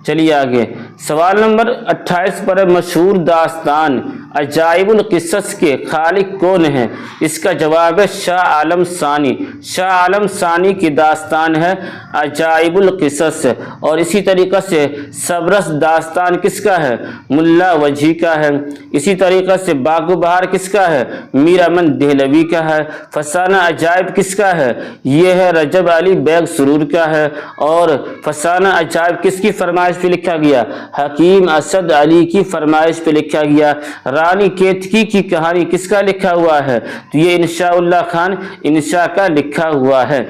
چلیے آگے سوال نمبر 28 پر ہے مشہور داستان عجائب القصص کے خالق کون ہیں؟ اس کا جواب ہے شاہ عالم ثانی۔ شاہ عالم ثانی کی داستان ہے عجائب القصص، اور اسی طریقہ سے صبرس داستان کس کا ہے؟ ملا وجھی کا ہے۔ اسی طریقہ سے باغ و بہار کس کا ہے؟ میر امن دہلوی کا ہے۔ فسانہ عجائب کس کا ہے؟ یہ ہے رجب علی بیگ سرور کا ہے۔ اور فسانہ عجائب کس کی فرمائش پہ لکھا گیا؟ حکیم اسد علی کی فرمائش پہ لکھا گیا۔ رانی کیتکی کی کہانی کس کا لکھا ہوا ہے؟ تو یہ انشاء اللہ خان انشاء کا لکھا ہوا ہے۔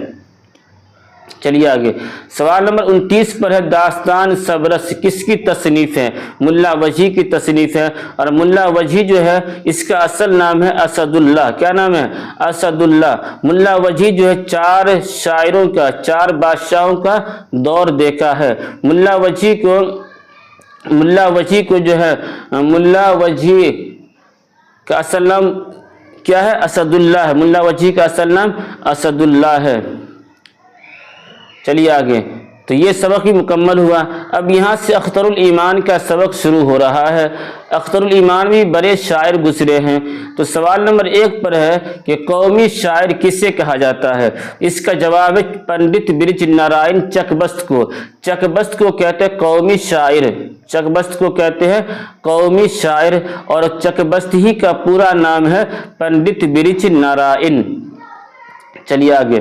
چلیے آگے سوال نمبر 29 پر ہے داستان صبرس کس کی تصنیف ہے؟ ملا وجھی کی تصنیف ہے، اور ملا وجھی جو ہے اس کا اصل نام ہے اسد اللہ۔ کیا نام ہے؟ اسد اللہ۔ ملا وجھی جو ہے 4 شاعروں کا، 4 بادشاہوں کا دور دیکھا ہے۔ ملا وجھی کو جو ہے ملا وجھی کا اصل نام کیا ہے؟ اسد اللہ ہے۔ ملا وجھی کا اصل نام اسد اللہ ہے۔ چلیے آگے تو یہ سبق بھی مکمل ہوا۔ اب یہاں سے اختر الایمان کا سبق شروع ہو رہا ہے۔ اختر الایمان بھی بڑے شاعر گزرے ہیں۔ تو سوال نمبر 1 پر ہے کہ قومی شاعر کسے کہا جاتا ہے؟ اس کا جواب ہے پنڈت برج نارائن چکبست کو۔ چکبست کو کہتے ہیں قومی شاعر، چکبست کو کہتے ہیں قومی شاعر، اور چکبست ہی کا پورا نام ہے پنڈت برج نارائن۔ چلیے آگے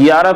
11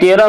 13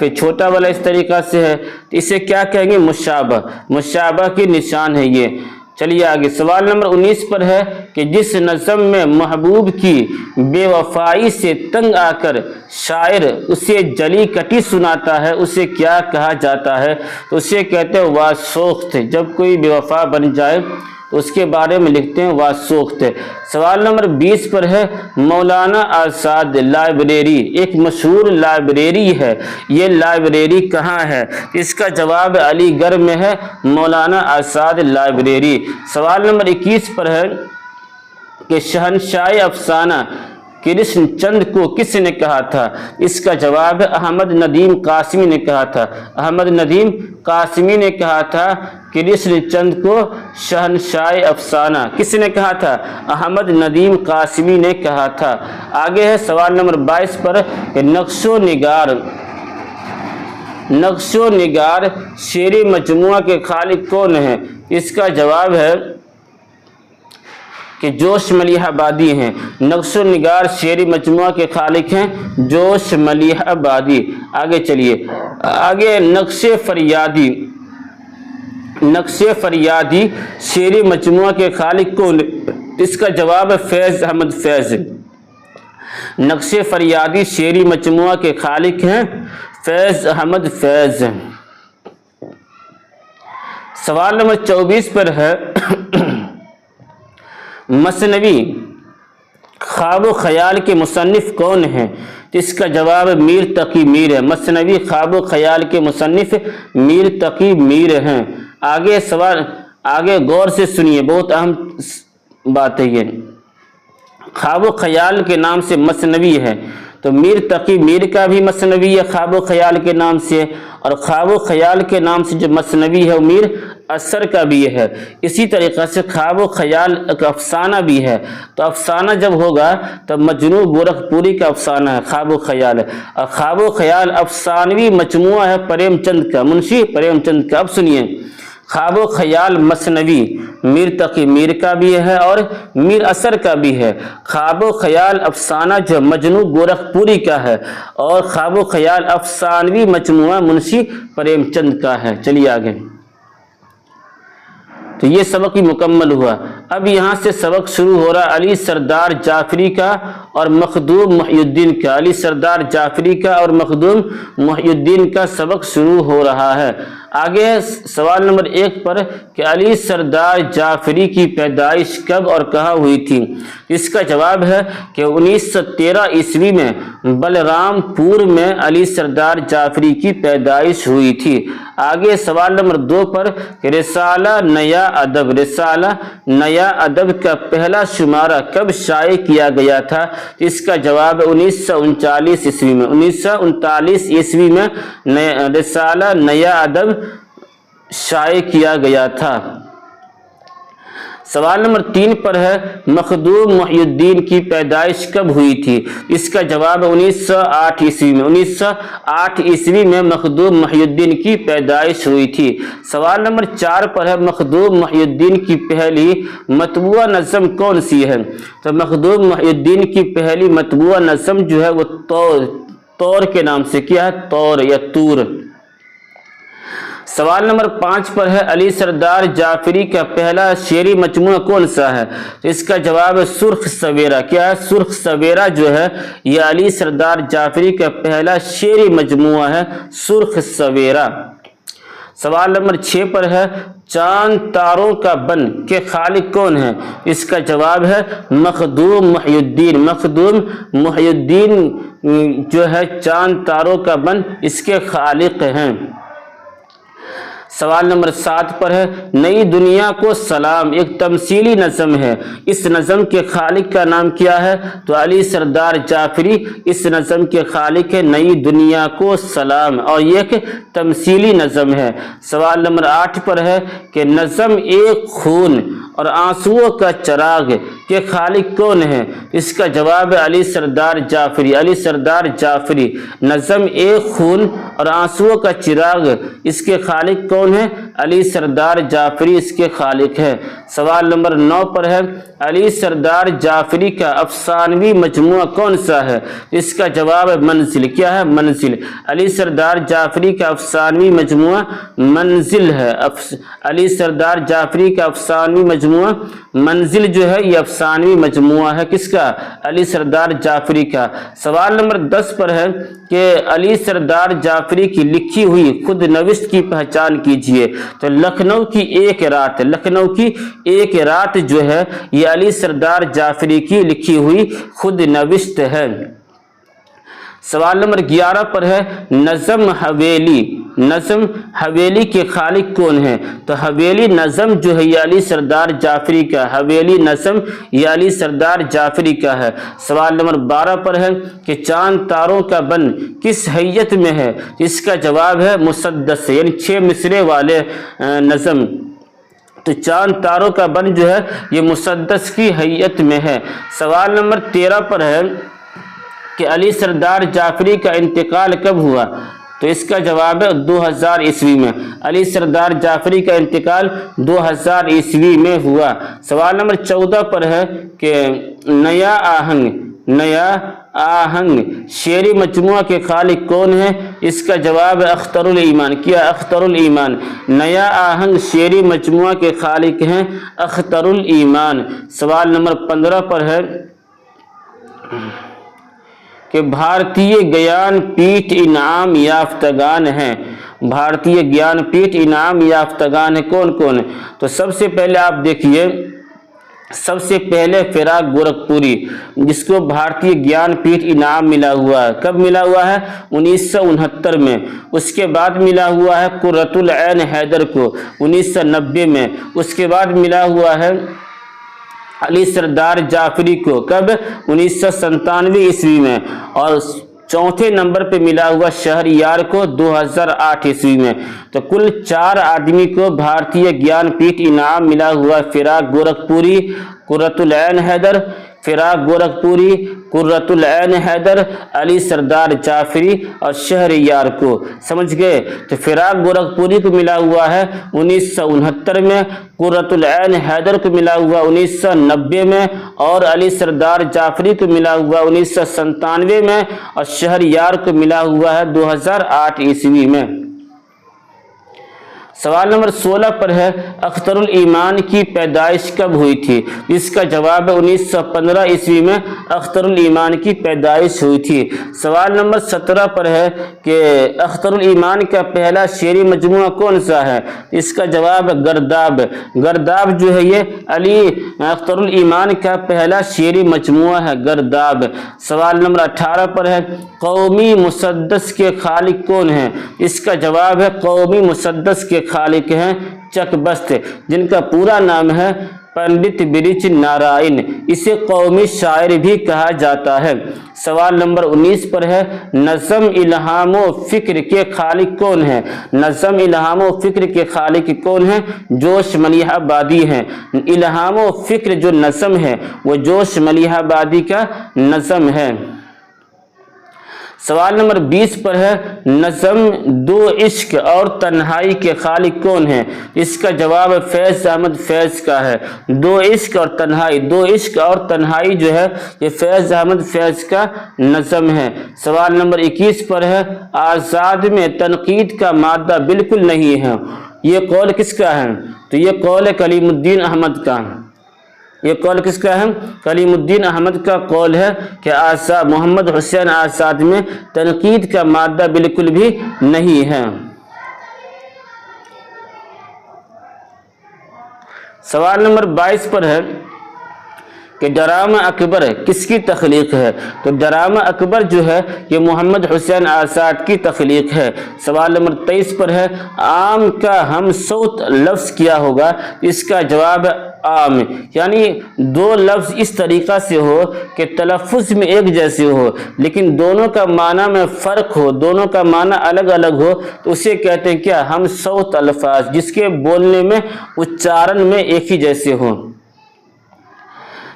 پھر چھوٹا والا اس طریقہ سے ہے، تو اسے کیا کہیں گے؟ مشابہ، مشابہ کی نشان ہے یہ۔ چلیے آگے، سوال نمبر 19 پر ہے کہ جس نظم میں محبوب کی بے وفائی سے تنگ آ کر شاعر اسے جلی کٹی سناتا ہے اسے کیا کہا جاتا ہے؟ تو اسے کہتے ہیں واسوخت۔ جب کوئی بے وفا بن جائے تو اس کے بارے میں لکھتے ہیں واسوخت۔ سوال نمبر 20 پر ہے مولانا آزاد لائبریری ایک مشہور لائبریری ہے، یہ لائبریری کہاں ہے؟ اس کا جواب علی گڑھ میں ہے مولانا آزاد لائبریری۔ سوال نمبر 21 پر ہے کہ شہنشاہ افسانہ کرشن چند کو کس نے کہا تھا؟ اس کا جواب احمد ندیم قاسمی نے کہا تھا۔ احمد ندیم قاسمی نے کہا تھا کرشن چند کو شہنشاہ افسانہ، کس نے کہا تھا؟ احمد ندیم قاسمی نے کہا تھا۔ آگے ہے سوال نمبر 22 پر کہ نقش و نگار شعری مجموعہ کے خالق کون ہیں؟ اس کا جواب ہے کہ جوش ملیح آبادی ہیں۔ نقش و نگار شعری مجموعہ کے خالق ہیں جوش ملیح آبادی۔ آگے چلیے، آگے نقش فریادی شعری مجموعہ کے خالق کون؟ اس کا جواب ہے فیض احمد فیض۔ نقش فریادی شعری مجموعہ کے خالق ہیں فیض احمد فیض۔ سوال نمبر 24 پر ہے مثنوی خواب و خیال کے مصنف کون ہیں؟ اس کا جواب میر تقی میر ہے۔ مثنوی خواب و خیال کے مصنف میر تقی میر ہیں۔ آگے غور سے سنیے، بہت اہم بات ہے یہ۔ خواب و خیال کے نام سے مثنوی ہے، تو میر تقی میر کا بھی مثنوی ہے خواب و خیال کے نام سے، اور خواب و خیال کے نام سے جو مثنوی ہے وہ میر اثر کا بھی ہے۔ اسی طریقہ سے خواب و خیال ایک افسانہ بھی ہے، تو افسانہ جب ہوگا تو مجنوں گورکھ پوری کا افسانہ ہے خواب و خیال ہے، اور خواب و خیال افسانوی مجموعہ ہے پریم چند کا، منشی پریم چند کا۔ اب سنیے، خواب و خیال مثنوی میر تقی میر کا بھی ہے اور میر اثر کا بھی ہے۔ خواب و خیال افسانہ جو مجنوں گورکھ پوری کا ہے، اور خواب و خیال افسانوی مجموعہ منشی پریم چند کا ہے۔ چلیے آگے، تو یہ سبق بھی مکمل ہوا۔ اب یہاں سے سبق شروع ہو رہا علی سردار جعفری کا اور مخدوم محی الدین کا۔ علی سردار جعفری کا اور مخدوم محی الدین کا سبق شروع ہو رہا ہے۔ آگے سوال نمبر 1 پر کہ علی سردار جعفری کی پیدائش کب اور کہاں ہوئی تھی؟ اس کا جواب ہے کہ 1913 عیسوی میں بلرام پور میں علی سردار جعفری کی پیدائش ہوئی تھی۔ آگے سوال نمبر 2 پر کہ رسالہ نیا ادب کا پہلا شمارہ کب شائع کیا گیا تھا؟ اس کا جواب 1939 عیسوی میں۔ 1939 عیسوی میں رسالہ نیا ادب شائع کیا گیا تھا۔ سوال نمبر 3 پر ہے مخدوم محی الدین کی پیدائش کب ہوئی تھی؟ اس کا جواب 1908 عیسوی میں۔ 1908 عیسوی میں مخدوم محی الدین کی پیدائش ہوئی تھی۔ سوال نمبر 4 پر ہے مخدوم محی الدین کی پہلی مطبوعہ نظم کون سی ہے؟ تو مخدوم محی الدین کی پہلی مطبوعہ نظم جو ہے وہ طور کے نام سے کیا ہے؟ طور یا طور۔ سوال نمبر 5 پر ہے علی سردار جعفری کا پہلا شعری مجموعہ کون سا ہے؟ تو اس کا جواب ہے سرخ سویرا۔ کیا ہے؟ سرخ سویرا جو ہے یہ علی سردار جعفری کا پہلا شعری مجموعہ ہے، سرخ سویرا۔ سوال نمبر 6 پر ہے چاند تاروں کا بن کے خالق کون ہے؟ اس کا جواب ہے مخدوم محی الدین۔ مخدوم محی الدین جو ہے چاند تاروں کا بن اس کے خالق ہیں۔ سوال نمبر 7 پر ہے نئی دنیا کو سلام ایک تمثیلی نظم ہے، اس نظم کے خالق کا نام کیا ہے؟ تو علی سردار جعفری اس نظم کے خالق ہے نئی دنیا کو سلام، اور یہ ایک تمثیلی نظم ہے۔ سوال نمبر 8 پر ہے کہ نظم ایک خون اور آنسوؤں کا چراغ کے خالق کون ہے؟ اس کا جواب ہے علی سردار جعفری۔ علی سردار جعفری۔ نظم ایک خون اور آنسوؤں کا چراغ، اس کے خالق کون ہے؟ علی سردار جعفری اس کے خالق ہے۔ سوال نمبر 9 پر ہے، علی سردار جعفری کا افسانوی مجموعہ کون سا ہے؟ اس کا جواب ہے منزل۔ کیا ہے؟ منزل۔ علی سردار جعفری کا افسانوی مجموعہ منزل ہے۔ علی سردار جعفری کا افسانوی مجموعہ منزل جو ہے یہ افسانوی مجموعہ ہے، کس کا؟ علی سردار جعفری کا۔ سوال نمبر 10 پر ہے کہ علی سردار جعفری کی لکھی ہوئی خود نوشت کی پہچان کیجیے۔ تو لکھنؤ کی ایک رات، لکھنؤ کی ایک رات جو ہے یہ علی سردار جعفری کی لکھی ہوئی خود نوشت ہے۔ سوال نمبر 11 پر ہے، نظم حویلی، نظم حویلی کے خالق کون ہیں؟ تو حویلی نظم جو ہے یہ علی سردار جعفری کا، حویلی نظم یہ علی سردار جعفری کا ہے۔ سوال نمبر 12 پر ہے کہ چاند تاروں کا بن کس حیت میں ہے؟ اس کا جواب ہے مسدس، یعنی 6 مصرے والے نظم۔ تو چاند تاروں کا بن جو ہے یہ مسدس کی حیت میں ہے۔ سوال نمبر 13 پر ہے کہ علی سردار جعفری کا انتقال کب ہوا؟ تو اس کا جواب ہے 2000 عیسوی میں۔ علی سردار جعفری کا انتقال 2000 عیسوی میں ہوا۔ سوال نمبر 14 پر ہے کہ نیا آہنگ، نیا آہنگ شعری مجموعہ کے خالق کون ہے؟ اس کا جواب ہے اختر الایمان۔ کیا؟ اختر الایمان۔ نیا آہنگ شعری مجموعہ کے خالق ہیں اختر الایمان۔ سوال نمبر 15 پر ہے کہ بھارتیہ گیان پیٹھ انعام یافتگان ہیں، بھارتیہ گیان پیٹھ انعام یافتگان ہیں کون کون ہیں؟ تو سب سے پہلے آپ دیکھیے، سب سے پہلے فراق گورکھپوری جس کو بھارتیہ گیان پیٹھ انعام ملا ہوا ہے۔ کب ملا ہوا ہے؟ 1969 میں۔ اس کے بعد ملا ہوا ہے قرۃ العین حیدر کو 1990 میں۔ اس کے بعد ملا ہوا ہے علی سردار جعفری کو کب؟ 1997 عیسوی میں۔ اور چوتھے نمبر پہ ملا ہوا شہریار کو 2008 عیسوی میں۔ تو کل 4 آدمی کو بھارتیہ گیان پیٹھ انعام ملا ہوا، فراق گورکھپوری، قرۃ العین حیدر، فراق گورکھپوری، قرۃ العین حیدر، علی سردار جعفری اور شہریار کو۔ سمجھ گئے؟ تو فراق گورکھپوری کو ملا ہوا ہے 1969 میں، قرۃ العین حیدر کو ملا ہوا 1990 میں، اور علی سردار جعفری کو ملا ہوا 1997 میں، اور شہریار کو ملا ہوا ہے 2008 عیسوی میں۔ سوال نمبر 16 پر ہے اختر الایمان کی پیدائش کب ہوئی تھی؟ اس کا جواب ہے 1915 عیسوی میں اختر الایمان کی پیدائش ہوئی تھی۔ سوال نمبر 17 پر ہے کہ اختر الایمان کا پہلا شعری مجموعہ کون سا ہے؟ اس کا جواب ہے گرداب۔ گرداب جو ہے یہ علی اختر الایمان کا پہلا شعری مجموعہ ہے، گرداب۔ سوال نمبر 18 پر ہے قومی مسدس کے خالق کون ہیں؟ اس کا جواب ہے قومی مسدس کے خالق ہیں چک بست، جن کا پورا نام ہے پنڈت برج نارائن، اسے قومی شاعر بھی کہا جاتا ہے۔ سوال نمبر 19 پر ہے نظم الہام و فکر کے خالق کون ہیں؟ نظم الہام و فکر کے خالق کون ہیں؟ جوش ملیح آبادی ہیں۔ الہام و فکر جو نظم ہے وہ جوش ملیح آبادی کا نظم ہے۔ سوال نمبر 20 پر ہے نظم دو عشق اور تنہائی کے خالق کون ہیں؟ اس کا جواب فیض احمد فیض کا ہے۔ دو عشق اور تنہائی، دو عشق اور تنہائی جو ہے یہ فیض احمد فیض کا نظم ہے۔ سوال نمبر 21 پر ہے آزاد میں تنقید کا مادہ بالکل نہیں ہے، یہ قول کس کا ہے؟ تو یہ قول ہے کلیم الدین احمد کا۔ یہ قول کس کا ہے؟ کلیم الدین احمد کا قول ہے کہ محمد حسین آزاد میں تنقید کا مادہ بالکل بھی نہیں ہے۔ سوال نمبر 22 پر ہے کہ ڈرامہ اکبر کس کی تخلیق ہے؟ تو ڈرامہ اکبر جو ہے یہ محمد حسین آزاد کی تخلیق ہے۔ سوال نمبر 23 پر ہے عام کا ہم صوت لفظ کیا ہوگا؟ اس کا جواب عام، یعنی دو لفظ اس طریقہ سے ہو کہ تلفظ میں ایک جیسے ہو لیکن دونوں کا معنی میں فرق ہو، دونوں کا معنی الگ الگ ہو، تو اسے کہتے ہیں کیا؟ ہم صوت الفاظ، جس کے بولنے میں اچارن میں ایک ہی جیسے ہوں۔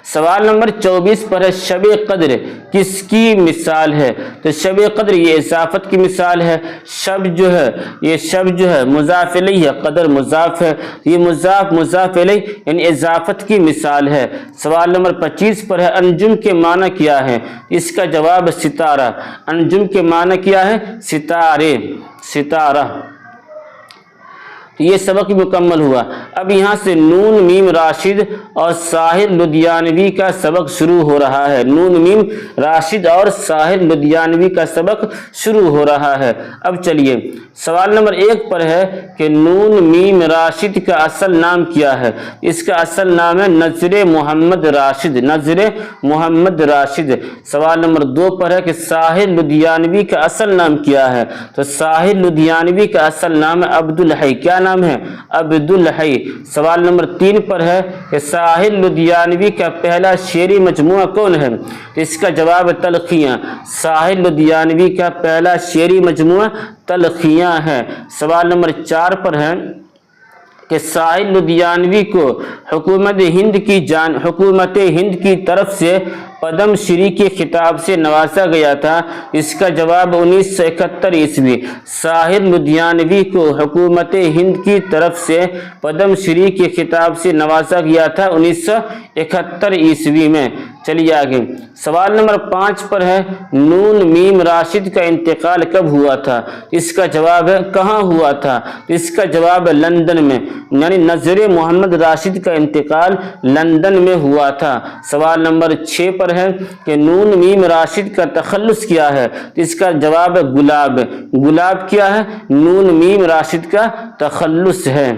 سوال نمبر 24 پر ہے شب قدر کس کی مثال ہے؟ تو شب قدر یہ اضافت کی مثال ہے، شب جو ہے یہ شب جو ہے مضاف الیہ ہے، قدر مضاف ہے، یہ مضاف الیہ یعنی اضافت کی مثال ہے۔ سوال نمبر 25 پر ہے انجم کے معنی کیا ہے؟ اس کا جواب ستارہ۔ انجم کے معنی کیا ہے؟ ستارے، ستارہ۔ تو یہ سبق مکمل ہوا۔ اب یہاں سے نون میم راشد اور ساحر لدھیانوی کا سبق شروع ہو رہا ہے۔ نون میم راشد اور ساحر لدھیانوی کا سبق شروع ہو رہا ہے۔ اب چلیے سوال نمبر 1 پر ہے کہ نون میم راشد کا اصل نام کیا ہے؟ اس کا اصل نام ہے نظر محمد راشد، نظر محمد راشد۔ سوال نمبر 2 پر ہے کہ ساحر لدھیانوی کا اصل نام کیا ہے؟ تو ساحر لدھیانوی کا اصل نام ہے عبدالحی۔ کیا نام ہے؟ عبدالحی۔ سوال نمبر 3 پر ہے کہ ساحر لدھیانوی کا پہلا شعری مجموعہ کون ہے؟ اس کا جواب تلخیاں۔ ساحر لدھیانوی کا پہلا شعری مجموعہ تلخیاں ہے۔ سوال نمبر 4 پر ہے کہ ساحر لدھیانوی کو حکومت ہند کی طرف سے پدم شری کے خطاب سے نوازا گیا تھا۔ اس کا جواب 1971 عیسوی۔ ساحر لدھیانوی کو حکومت ہند کی طرف سے پدم شری کے خطاب سے نوازا گیا تھا 1971 عیسوی میں۔ چلیے آگے سوال نمبر 5 پر ہے نون میم راشد کا انتقال کب ہوا تھا؟ اس کا جواب ہے کہاں ہوا تھا؟ اس کا جواب ہے لندن میں، یعنی نظر محمد راشد کا انتقال لندن میں ہوا تھا۔ سوال نمبر 6 پر ہے کہ نون میم راشد کا تخلص کیا ہے؟ اس کا جواب ہے گلاب۔ گلاب کیا ہے؟ نون میم راشد کا تخلص ہے۔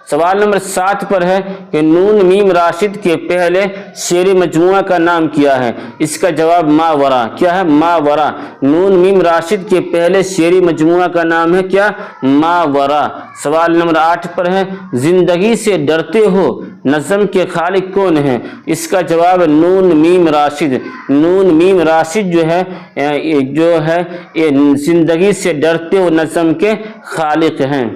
سوال نمبر 7 پر ہے کہ نون میم راشد کے پہلے شعری مجموعہ کا نام کیا ہے؟ اس کا جواب ماورا۔ کیا ہے؟ ماورا۔ نون میم راشد کے پہلے شعری مجموعہ کا نام ہے کیا؟ ماورا۔ سوال نمبر 8 پر ہے زندگی سے ڈرتے ہو نظم کے خالق کون ہیں؟ اس کا جواب نون میم راشد۔ نون میم راشد جو ہے یہ زندگی سے ڈرتے ہو نظم کے خالق ہیں۔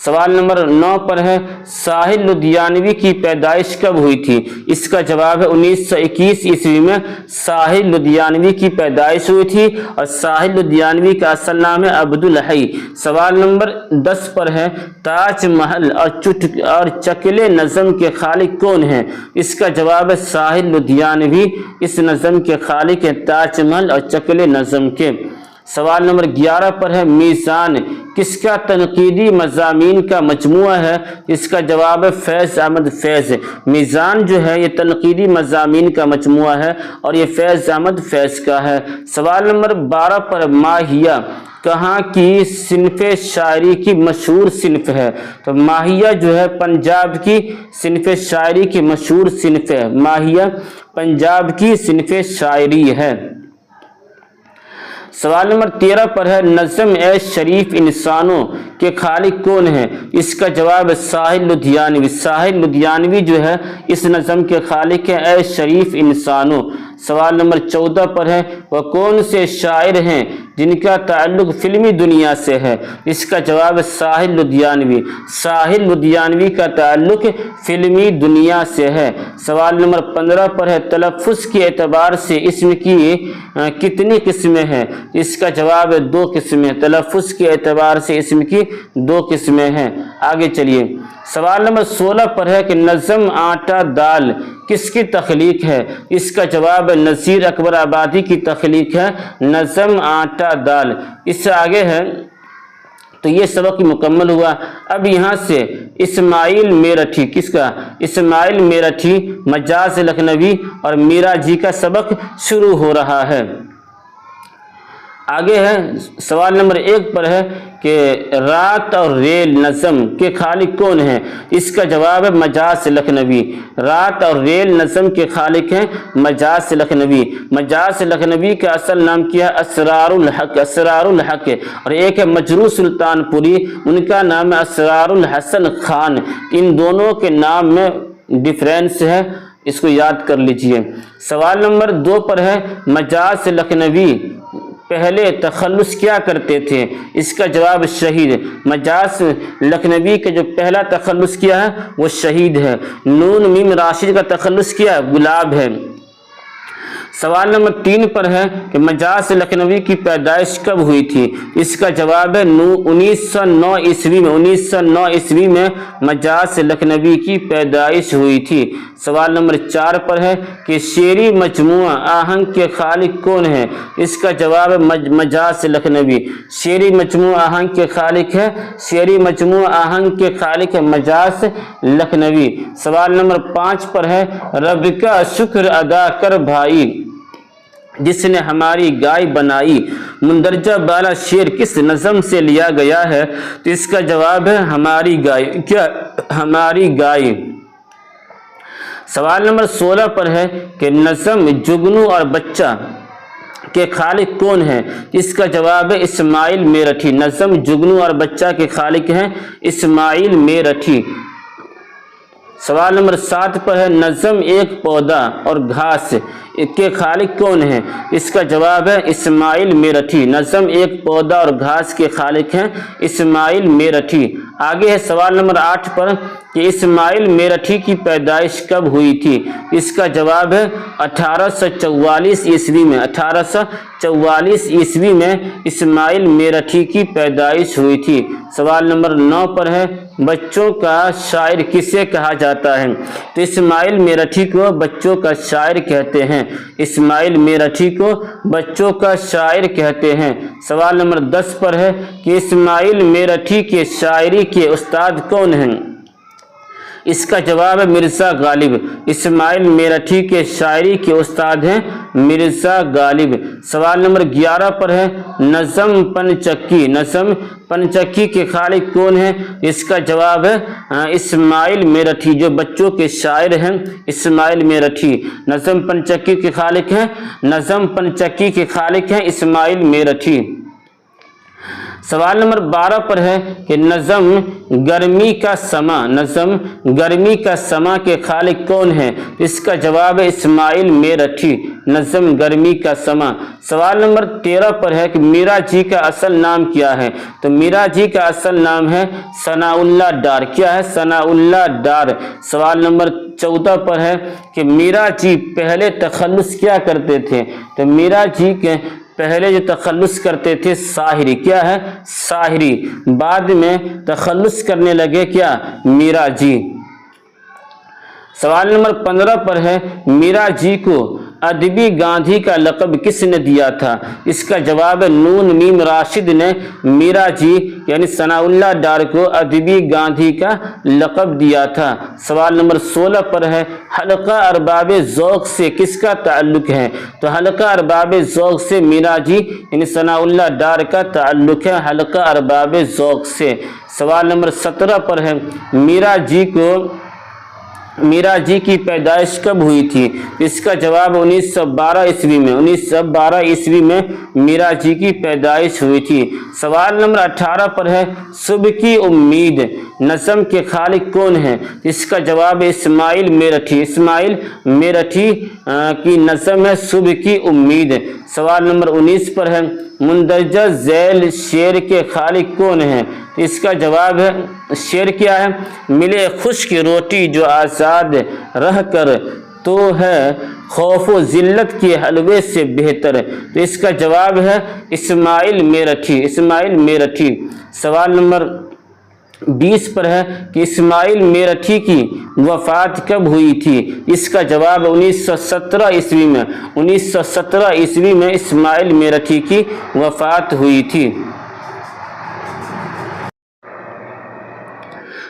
سوال نمبر 9 پر ہے ساحر لدھیانوی کی پیدائش کب ہوئی تھی؟ اس کا جواب ہے 1921 عیسوی میں ساحر لدھیانوی کی پیدائش ہوئی تھی، اور ساحر لدھیانوی کا اصل نام ہے عبدالحی۔ سوال نمبر 10 پر ہے تاج محل اور چکلے نظم کے خالق کون ہیں؟ اس کا جواب ہے ساحر لدھیانوی اس نظم کے خالق ہیں، تاج محل اور چکلے نظم کے۔ سوال نمبر 11 پر ہے میزان کس کا تنقیدی مضامین کا مجموعہ ہے؟ اس کا جواب ہے فیض احمد فیض۔ میزان جو ہے یہ تنقیدی مضامین کا مجموعہ ہے اور یہ فیض احمد فیض کا ہے۔ سوال نمبر 12 پر ماہیہ کہاں کی صنف شاعری کی مشہور صنف ہے؟ تو ماہیہ جو ہے پنجاب کی صنف شاعری کی مشہور صنف ہے۔ ماہیہ پنجاب کی صنف شاعری ہے۔ سوال نمبر 13 پر ہے نظم اے شریف انسانوں کے خالق کون ہیں؟ اس کا جواب ہے ساحر لدھیانوی۔ ساحر لدھیانوی جو ہے اس نظم کے خالق ہیں، اے شریف انسانوں۔ سوال نمبر 14 پر ہے وہ کون سے شاعر ہیں جن کا تعلق فلمی دنیا سے ہے؟ اس کا جواب ہے ساحر لدھیانوی۔ ساحر لدھیانوی کا تعلق فلمی دنیا سے ہے۔ سوال نمبر 15 پر ہے تلفظ کے اعتبار سے اسم کی کتنی قسمیں ہیں؟ اس کا جواب ہے 2 قسمیں۔ تلفظ کے اعتبار سے اسم کی 2 قسمیں ہیں۔ آگے چلیے سوال نمبر 16 پر ہے کہ نظم آٹا دال کس کی تخلیق ہے؟ اس کا جواب نذیر اکبر آبادی کی تخلیق ہے نظم آٹا دال۔ اس سے آگے ہے تو یہ سبق مکمل ہوا۔ اب یہاں سے اسماعیل میرٹھی کس کا؟ اسماعیل میرٹھی مجاز لکھنوی اور میرا جی کا سبق شروع ہو رہا ہے۔ آگے ہے سوال نمبر 1 پر ہے کہ رات اور ریل نظم کے خالق کون ہیں؟ اس کا جواب ہے مجاز لکھنوی۔ رات اور ریل نظم کے خالق ہیں مجاز لکھنوی۔ مجاز لکھنوی کا اصل نام کیا ہے اسرار الحق۔ اسرار الحق اور ایک ہے مجروح سلطان پوری، ان کا نام ہے اسرار الحسن خان۔ ان دونوں کے نام میں ڈفرینس ہے، اس کو یاد کر لیجئے۔ سوال نمبر 2 پر ہے مجاز لکھنوی پہلے تخلص کیا کرتے تھے؟ اس کا جواب شہید۔ مجاز لکھنوی کا جو پہلا تخلص کیا ہے وہ شہید ہے۔ نون میم راشد کا تخلص کیا ہے؟ گلاب ہے۔ سوال نمبر 3 پر ہے کہ مجاز لکھنوی کی پیدائش کب ہوئی تھی؟ اس کا جواب ہے 1909 عیسوی میں۔ 1909 عیسوی میں مجاز لکھنوی کی پیدائش ہوئی تھی۔ سوال نمبر 4 پر ہے کہ شعری مجموعہ آہنگ کے خالق کون ہے؟ اس کا جواب ہے مجاز لکھنوی۔ شعری مجموعہ آہنگ کے خالق ہے، شعری مجموعہ آہنگ کے خالق ہے مجاز لکھنوی۔ سوال نمبر 5 پر ہے رب کا شکر ادا کر بھائی جس نے ہماری گائے بنائی، مندرجہ بالا شعر کس نظم سے لیا گیا ہے؟ تو اس کا جواب ہے ہماری گائے۔ کیا؟ ہماری گائے۔ سوال نمبر 16 پر ہے کہ نظم جگنو اور بچہ کے خالق کون ہیں؟ اس کا جواب ہے اسماعیل میرٹھی۔ نظم جگنو اور بچہ کے خالق ہیں اسماعیل میرٹھی۔ سوال نمبر 7 پر ہے نظم ایک پودا اور گھاس کے خالق کون ہیں؟ اس کا جواب ہے اسماعیل میرٹھی۔ نظم ایک پودا اور گھاس کے خالق ہیں اسماعیل میرٹھی۔ آگے ہے سوال نمبر 8 پر کہ اسماعیل میرٹھی کی پیدائش کب ہوئی تھی؟ اس کا جواب ہے 1844 عیسوی میں۔ 1844 عیسوی میں اسماعیل میرٹھی کی پیدائش ہوئی تھی۔ سوال نمبر 9 پر ہے بچوں کا شاعر کسے کہا جاتا ہے؟ تو اسماعیل میرٹھی کو بچوں کا شاعر کہتے ہیں۔ اسماعیل میرٹھی کو بچوں کا شاعر کہتے ہیں۔ سوال نمبر 10 پر ہے کہ اسماعیل میرٹھی کے شاعری کے استاد کون ہیں؟ اس کا جواب ہے مرزا غالب۔ اسماعیل میرٹھی کے شاعری کے استاد ہیں مرزا غالب۔ سوال نمبر 11 پر ہے نظم پنچکی۔ نظم پنچکی کے خالق کون ہیں؟ اس کا جواب ہے اسماعیل میرٹھی۔ جو بچوں کے شاعر ہیں اسماعیل میرٹھی۔ نظم پنچکی کے خالق ہیں نظم پنچکی کے خالق ہیں اسماعیل میرٹھی۔ سوال نمبر 12 پر ہے کہ نظم گرمی کا سما، نظم گرمی کا سما کے خالق کون ہیں؟ اس کا جواب ہے اسماعیل میرٹھی۔ نظم گرمی کا سما۔ سوال نمبر 13 پر ہے کہ میرا جی کا اصل نام کیا ہے؟ تو میرا جی کا اصل نام ہے ثناء اللہ ڈار۔ کیا ہے؟ ثناء اللہ ڈار۔ سوال نمبر 14 پر ہے کہ میرا جی پہلے تخلص کیا کرتے تھے؟ تو میرا جی کے پہلے جو تخلص کرتے تھے ساحری۔ کیا ہے؟ ساحری۔ بعد میں تخلص کرنے لگے کیا؟ میرا جی۔ سوال نمبر 15 پر ہے میرا جی کو ادبی گاندھی کا لقب کس نے دیا تھا؟ اس کا جواب ہے نون میم راشد نے میرا جی یعنی ثناء اللہ ڈار کو ادبی گاندھی کا لقب دیا تھا۔ سوال نمبر 16 پر ہے حلقہ ارباب ذوق سے کس کا تعلق ہے؟ تو حلقہ ارباب ذوق سے میرا جی یعنی ثناء اللہ ڈار کا تعلق ہے حلقہ ارباب ذوق سے۔ سوال نمبر 17 پر ہے میرا جی کی پیدائش کب ہوئی تھی؟ اس کا جواب 1912 عیسوی میں۔ 1912 عیسوی میں میرا جی کی پیدائش ہوئی تھی۔ سوال نمبر 18 پر ہے صبح کی امید نظم کے خالق کون ہیں؟ اس کا جواب اسماعیل میرٹھی۔ اسماعیل میرٹھی کی نظم ہے صبح کی امید۔ سوال نمبر 19 پر ہے مندرجہ ذیل شعر کے خالق کون ہیں؟ اس کا جواب ہے شعر کیا ہے؟ ملے خشک روٹی جو آزاد رہ کر تو ہے خوف و ذلت کے حلوے سے بہتر۔ تو اس کا جواب ہے اسماعیل میرٹھی۔ اسماعیل میرٹھی۔ سوال نمبر 20 پر ہے کہ اسماعیل میرٹھی کی وفات کب ہوئی تھی؟ اس کا جواب 1917 عیسوی میں۔ 1917 عیسوی میں اسماعیل میرٹھی کی وفات ہوئی تھی۔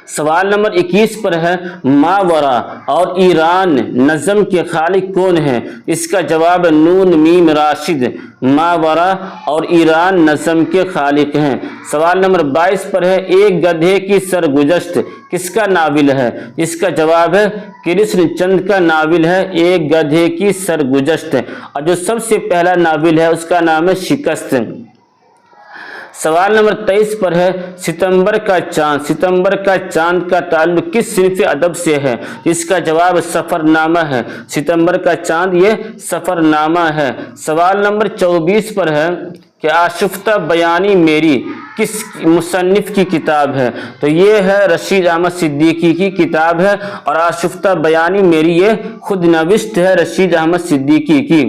سوال نمبر 21 پر ہے ماورا اور ایران نظم کے خالق کون ہیں؟ اس کا جواب نون میم راشد۔ ماورا اور ایران نظم کے خالق ہیں۔ سوال نمبر 22 پر ہے ایک گدھے کی سرگزشت کس کا ناول ہے؟ اس کا جواب ہے کرشن چند کا ناول ہے ایک گدھے کی سرگزشت، اور جو سب سے پہلا ناول ہے اس کا نام ہے شکست۔ سوال نمبر 23 پر ہے ستمبر کا چاند۔ ستمبر کا چاند کا تعلق کس صنف ادب سے ہے؟ اس کا جواب سفر نامہ ہے۔ ستمبر کا چاند یہ سفر نامہ ہے۔ سوال نمبر 24 پر ہے کہ آشفتہ بیانی میری کس مصنف کی کتاب ہے؟ تو یہ ہے رشید احمد صدیقی کی کتاب ہے، اور آشفتہ بیانی میری یہ خود نوشت ہے رشید احمد صدیقی کی۔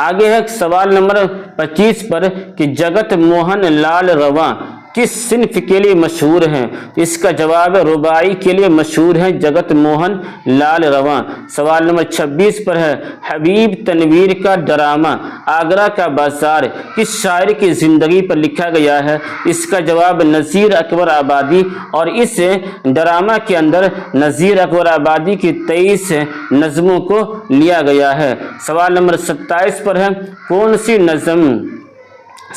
آگے ہے سوال نمبر 25 پر کہ جگت موہن لال رواں کس صنف کے لیے مشہور ہیں؟ اس کا جواب ہے رباعی کے لیے مشہور ہیں جگت موہن لال رواں۔ سوال نمبر 26 پر ہے حبیب تنویر کا ڈرامہ آگرہ کا بازار کس شاعر کی زندگی پر لکھا گیا ہے؟ اس کا جواب نذیر اکبر آبادی، اور اس ڈرامہ کے اندر نذیر اکبر آبادی کی 23 نظموں کو لیا گیا ہے۔ سوال نمبر 27 پر ہے کون سی نظم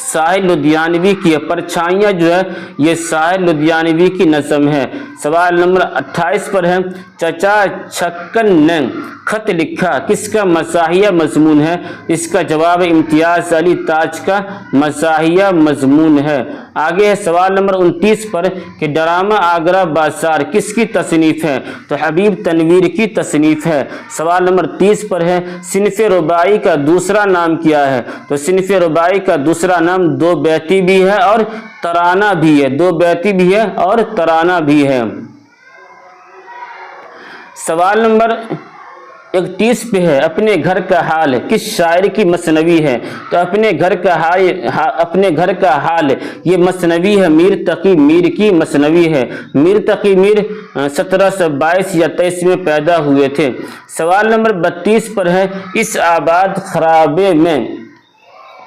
ساحر لدھیانوی کی ہے؟ پرچھائیاں جو ہے یہ ساحر لدھیانوی کی نظم ہے۔ سوال نمبر 28 پر ہے چچا چھکن نے خط لکھا کس کا مزاحیہ مضمون ہے؟ اس کا جواب امتیاز علی تاج کا مزاحیہ مضمون ہے۔ آگے ہے سوال نمبر 29 پر کہ ڈرامہ آگرہ بازار کس کی تصنیف ہے؟ تو حبیب تنویر کی تصنیف ہے۔ سوال نمبر 30 پر ہے صنف رباعی کا دوسرا نام کیا ہے؟ تو صنف رباعی کا دوسرا نام دو بیتی بھی ہے اور ترانہ بھی ہے، دو بیتی بھی ہے اور ترانہ بھی ہے۔ سوال نمبر 31 پہ ہے اپنے گھر کا حال کس شاعر کی مثنوی ہے؟ تو اپنے گھر کا حال یہ مثنوی ہے میر تقی میر کی مثنوی ہے۔ میر تقی میر 1722 یا 23 میں پیدا ہوئے تھے۔ سوال نمبر 32 پر ہے اس آباد خرابے میں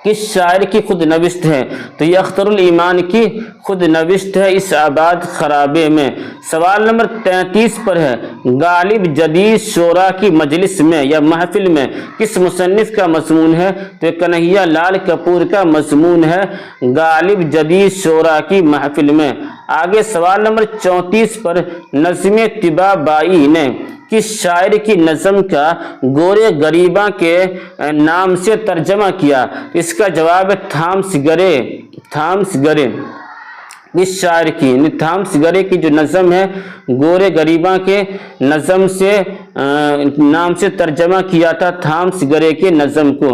کس شاعر کی خود نوشت ہے؟ تو یہ اختر الایمان کی خود نوشت ہے اس آباد خرابے میں۔ سوال نمبر 33 پر ہے غالب جدید شورا کی مجلس میں یا محفل میں کس مصنف کا مضمون ہے؟ تو کنہیا لال کپور کا مضمون ہے غالب جدید شورا کی محفل میں۔ آگے سوال نمبر 34 پر نظم طباعبائی نے کس شاعر کی نظم کا گورے غریباں کے نام سے ترجمہ کیا؟ اس کا جواب ہے تھامس گرے اس شاعر کی، تھامس گرے کی جو نظم ہے گورے غریباں کے نظم سے نام سے ترجمہ کیا تھا تھامس گرے کے نظم کو۔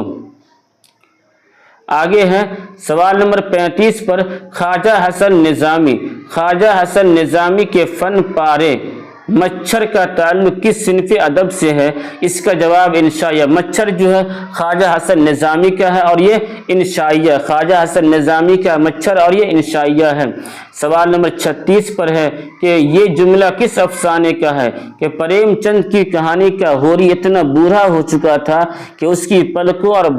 آگے ہے سوال نمبر 35 پر خواجہ حسن نظامی کے فن پارے مچھر کا تعلق کس صنف ادب سے ہے؟ اس کا جواب انشائیہ۔ مچھر جو ہے خواجہ حسن نظامی کا ہے اور یہ انشائیہ، خواجہ حسن نظامی کا مچھر اور یہ انشائیہ ہے۔ سوال نمبر 36 پر ہے کہ یہ جملہ کس افسانے کا ہے؟ کہ پریم چند کی کہانی کا ہوری اتنا بوڑھا ہو چکا تھا کہ اس کی پلکوں اور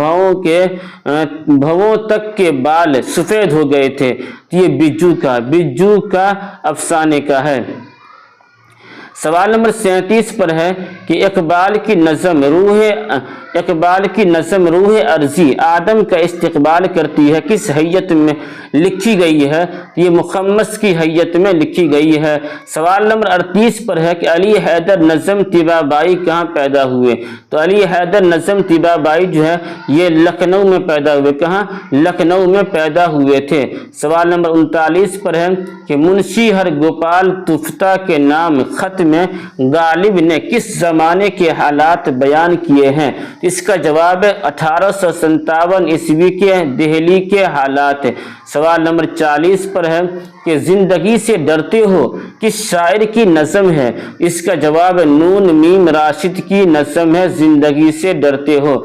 بھووں تک کے بال سفید ہو گئے تھے۔ یہ بجو کا افسانے کا ہے۔ سوال نمبر 37 پر ہے کہ اقبال کی نظم روح ارضی آدم کا استقبال کرتی ہے کس حیت میں لکھی گئی ہے؟ یہ مخمس کی حیت میں لکھی گئی ہے۔ سوال نمبر 38 پر ہے کہ علی حیدر نظم طباعبائی کہاں پیدا ہوئے؟ تو علی حیدر نظم طباعبائی جو ہے یہ لکھنؤ میں پیدا ہوئے۔ کہاں؟ لکھنؤ میں پیدا ہوئے تھے۔ سوال نمبر 39 پر ہے کہ منشی ہر گوپال تفتہ کے نام خط میں غالب نے کس زمانے کے حالات بیان کیے ہیں؟ اس کا جواب ہے 1857 عیسوی کے دہلی کے حالات۔ سوال نمبر 40 پر ہے کہ زندگی سے ڈرتے ہو کس شاعر کی نظم ہے؟ اس کا جواب ہے نون میم راشد کی نظم ہے زندگی سے ڈرتے ہو۔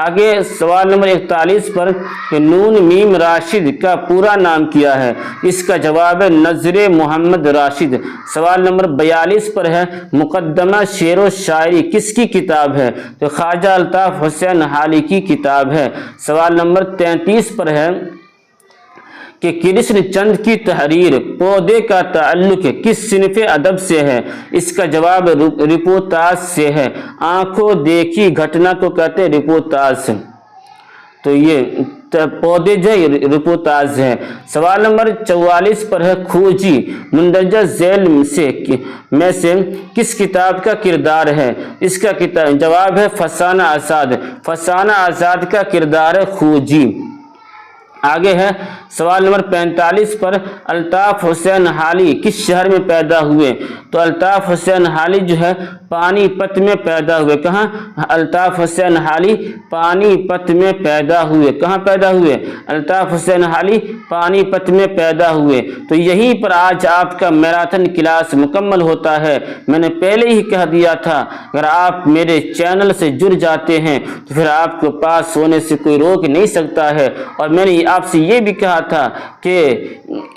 آگے سوال نمبر 41 پر کہ نون میم راشد کا پورا نام کیا ہے؟ اس کا جواب ہے نظر محمد راشد۔ سوال نمبر 42 پر ہے مقدمہ شعر و شاعری کس کی کتاب ہے؟ تو خواجہ الطاف حسین حالی کی کتاب ہے۔ سوال نمبر 33 پر ہے کہ کرشن چند کی تحریر پودے کا تعلق کس صنف ادب سے ہے؟ اس کا جواب رپورتاژ سے ہے۔ آنکھوں دیکھی گھٹنا کو کہتے ہیں رپورتاژ، تو یہ پودے جو رپورتاژ ہے۔ سوال نمبر 44 پر ہے کھوجی مندرجہ ذیل میں سے کس کتاب کا کردار ہے؟ اس کا جواب ہے فسانہ آزاد۔ فسانہ آزاد کا کردار ہے کھوجی۔ آگے ہے سوال نمبر 45 پر الطاف حسین حالی کس شہر میں پیدا ہوئے؟ تو الطاف حسین حالی جو ہے پانی پت میں پیدا ہوئے۔ کہاں؟ الطاف حسین حالی پانی پت میں پیدا ہوئے۔ کہاں پیدا ہوئے؟ الطاف حسین حالی پانی پت میں پیدا ہوئے۔ تو یہیں پر آج آپ کا میراتھن کلاس مکمل ہوتا ہے۔ میں نے پہلے ہی کہہ دیا تھا اگر آپ میرے چینل سے جڑ جاتے ہیں تو پھر آپ کو پاس ہونے سے کوئی روک نہیں سکتا ہے، اور میں نے آپ سے یہ بھی کہا تھا کہ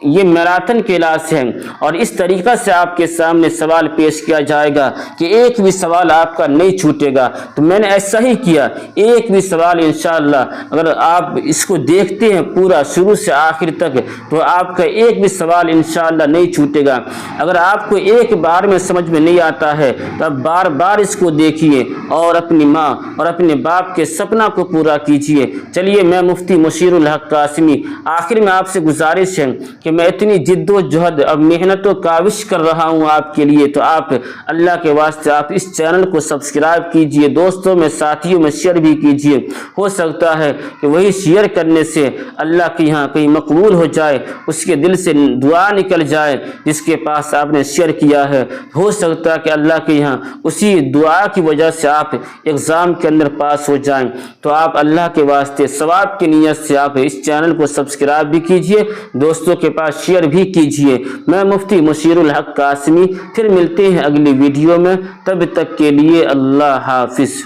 یہ میراتھن کلاس ہے اور اس طریقہ سے آپ کے سامنے سوال پیش کیا جائے گا کہ ایک بھی سوال آپ کا نہیں چھوٹے گا۔ تو میں نے ایسا ہی کیا، ایک بھی سوال انشاءاللہ اگر آپ اس کو دیکھتے ہیں پورا شروع سے آخر تک تو آپ کا ایک بھی سوال انشاءاللہ نہیں چھوٹے گا۔ اگر آپ کو ایک بار میں سمجھ میں نہیں آتا ہے تو آپ بار بار اس کو دیکھیے اور اپنی ماں اور اپنے باپ کے سپنا کو پورا کیجیے۔ چلیے، میں مفتی مشیر الحق قاسمی آخر میں آپ سے گزارش ہے کہ میں اتنی جد و جہد اور محنت و کاوش کر رہا ہوں آپ کے لیے، تو آپ اللہ کے واسطے آپ اس چینل کو سبسکرائب کیجیے، دوستوں میں ساتھیوں میں شیئر بھی کیجیے۔ ہو سکتا ہے کہ وہی شیئر کرنے سے اللہ کے یہاں کہیں مقبول ہو جائے، اس کے دل سے دعا نکل جائے جس کے پاس آپ نے شیئر کیا ہے۔ ہو سکتا ہے کہ اللہ کے یہاں اسی دعا کی وجہ سے آپ ایگزام کے اندر پاس ہو جائیں۔ تو آپ اللہ کے واسطے ثواب کی نیت سے آپ اس چینل کو سبسکرائب بھی کیجیے، دوستوں کے پاس شیئر بھی کیجیے۔ میں مفتی مشیر الحق قاسمی پھر ملتے ہیں اگلی ویڈیو میں، تب تک کے لیے اللہ حافظ۔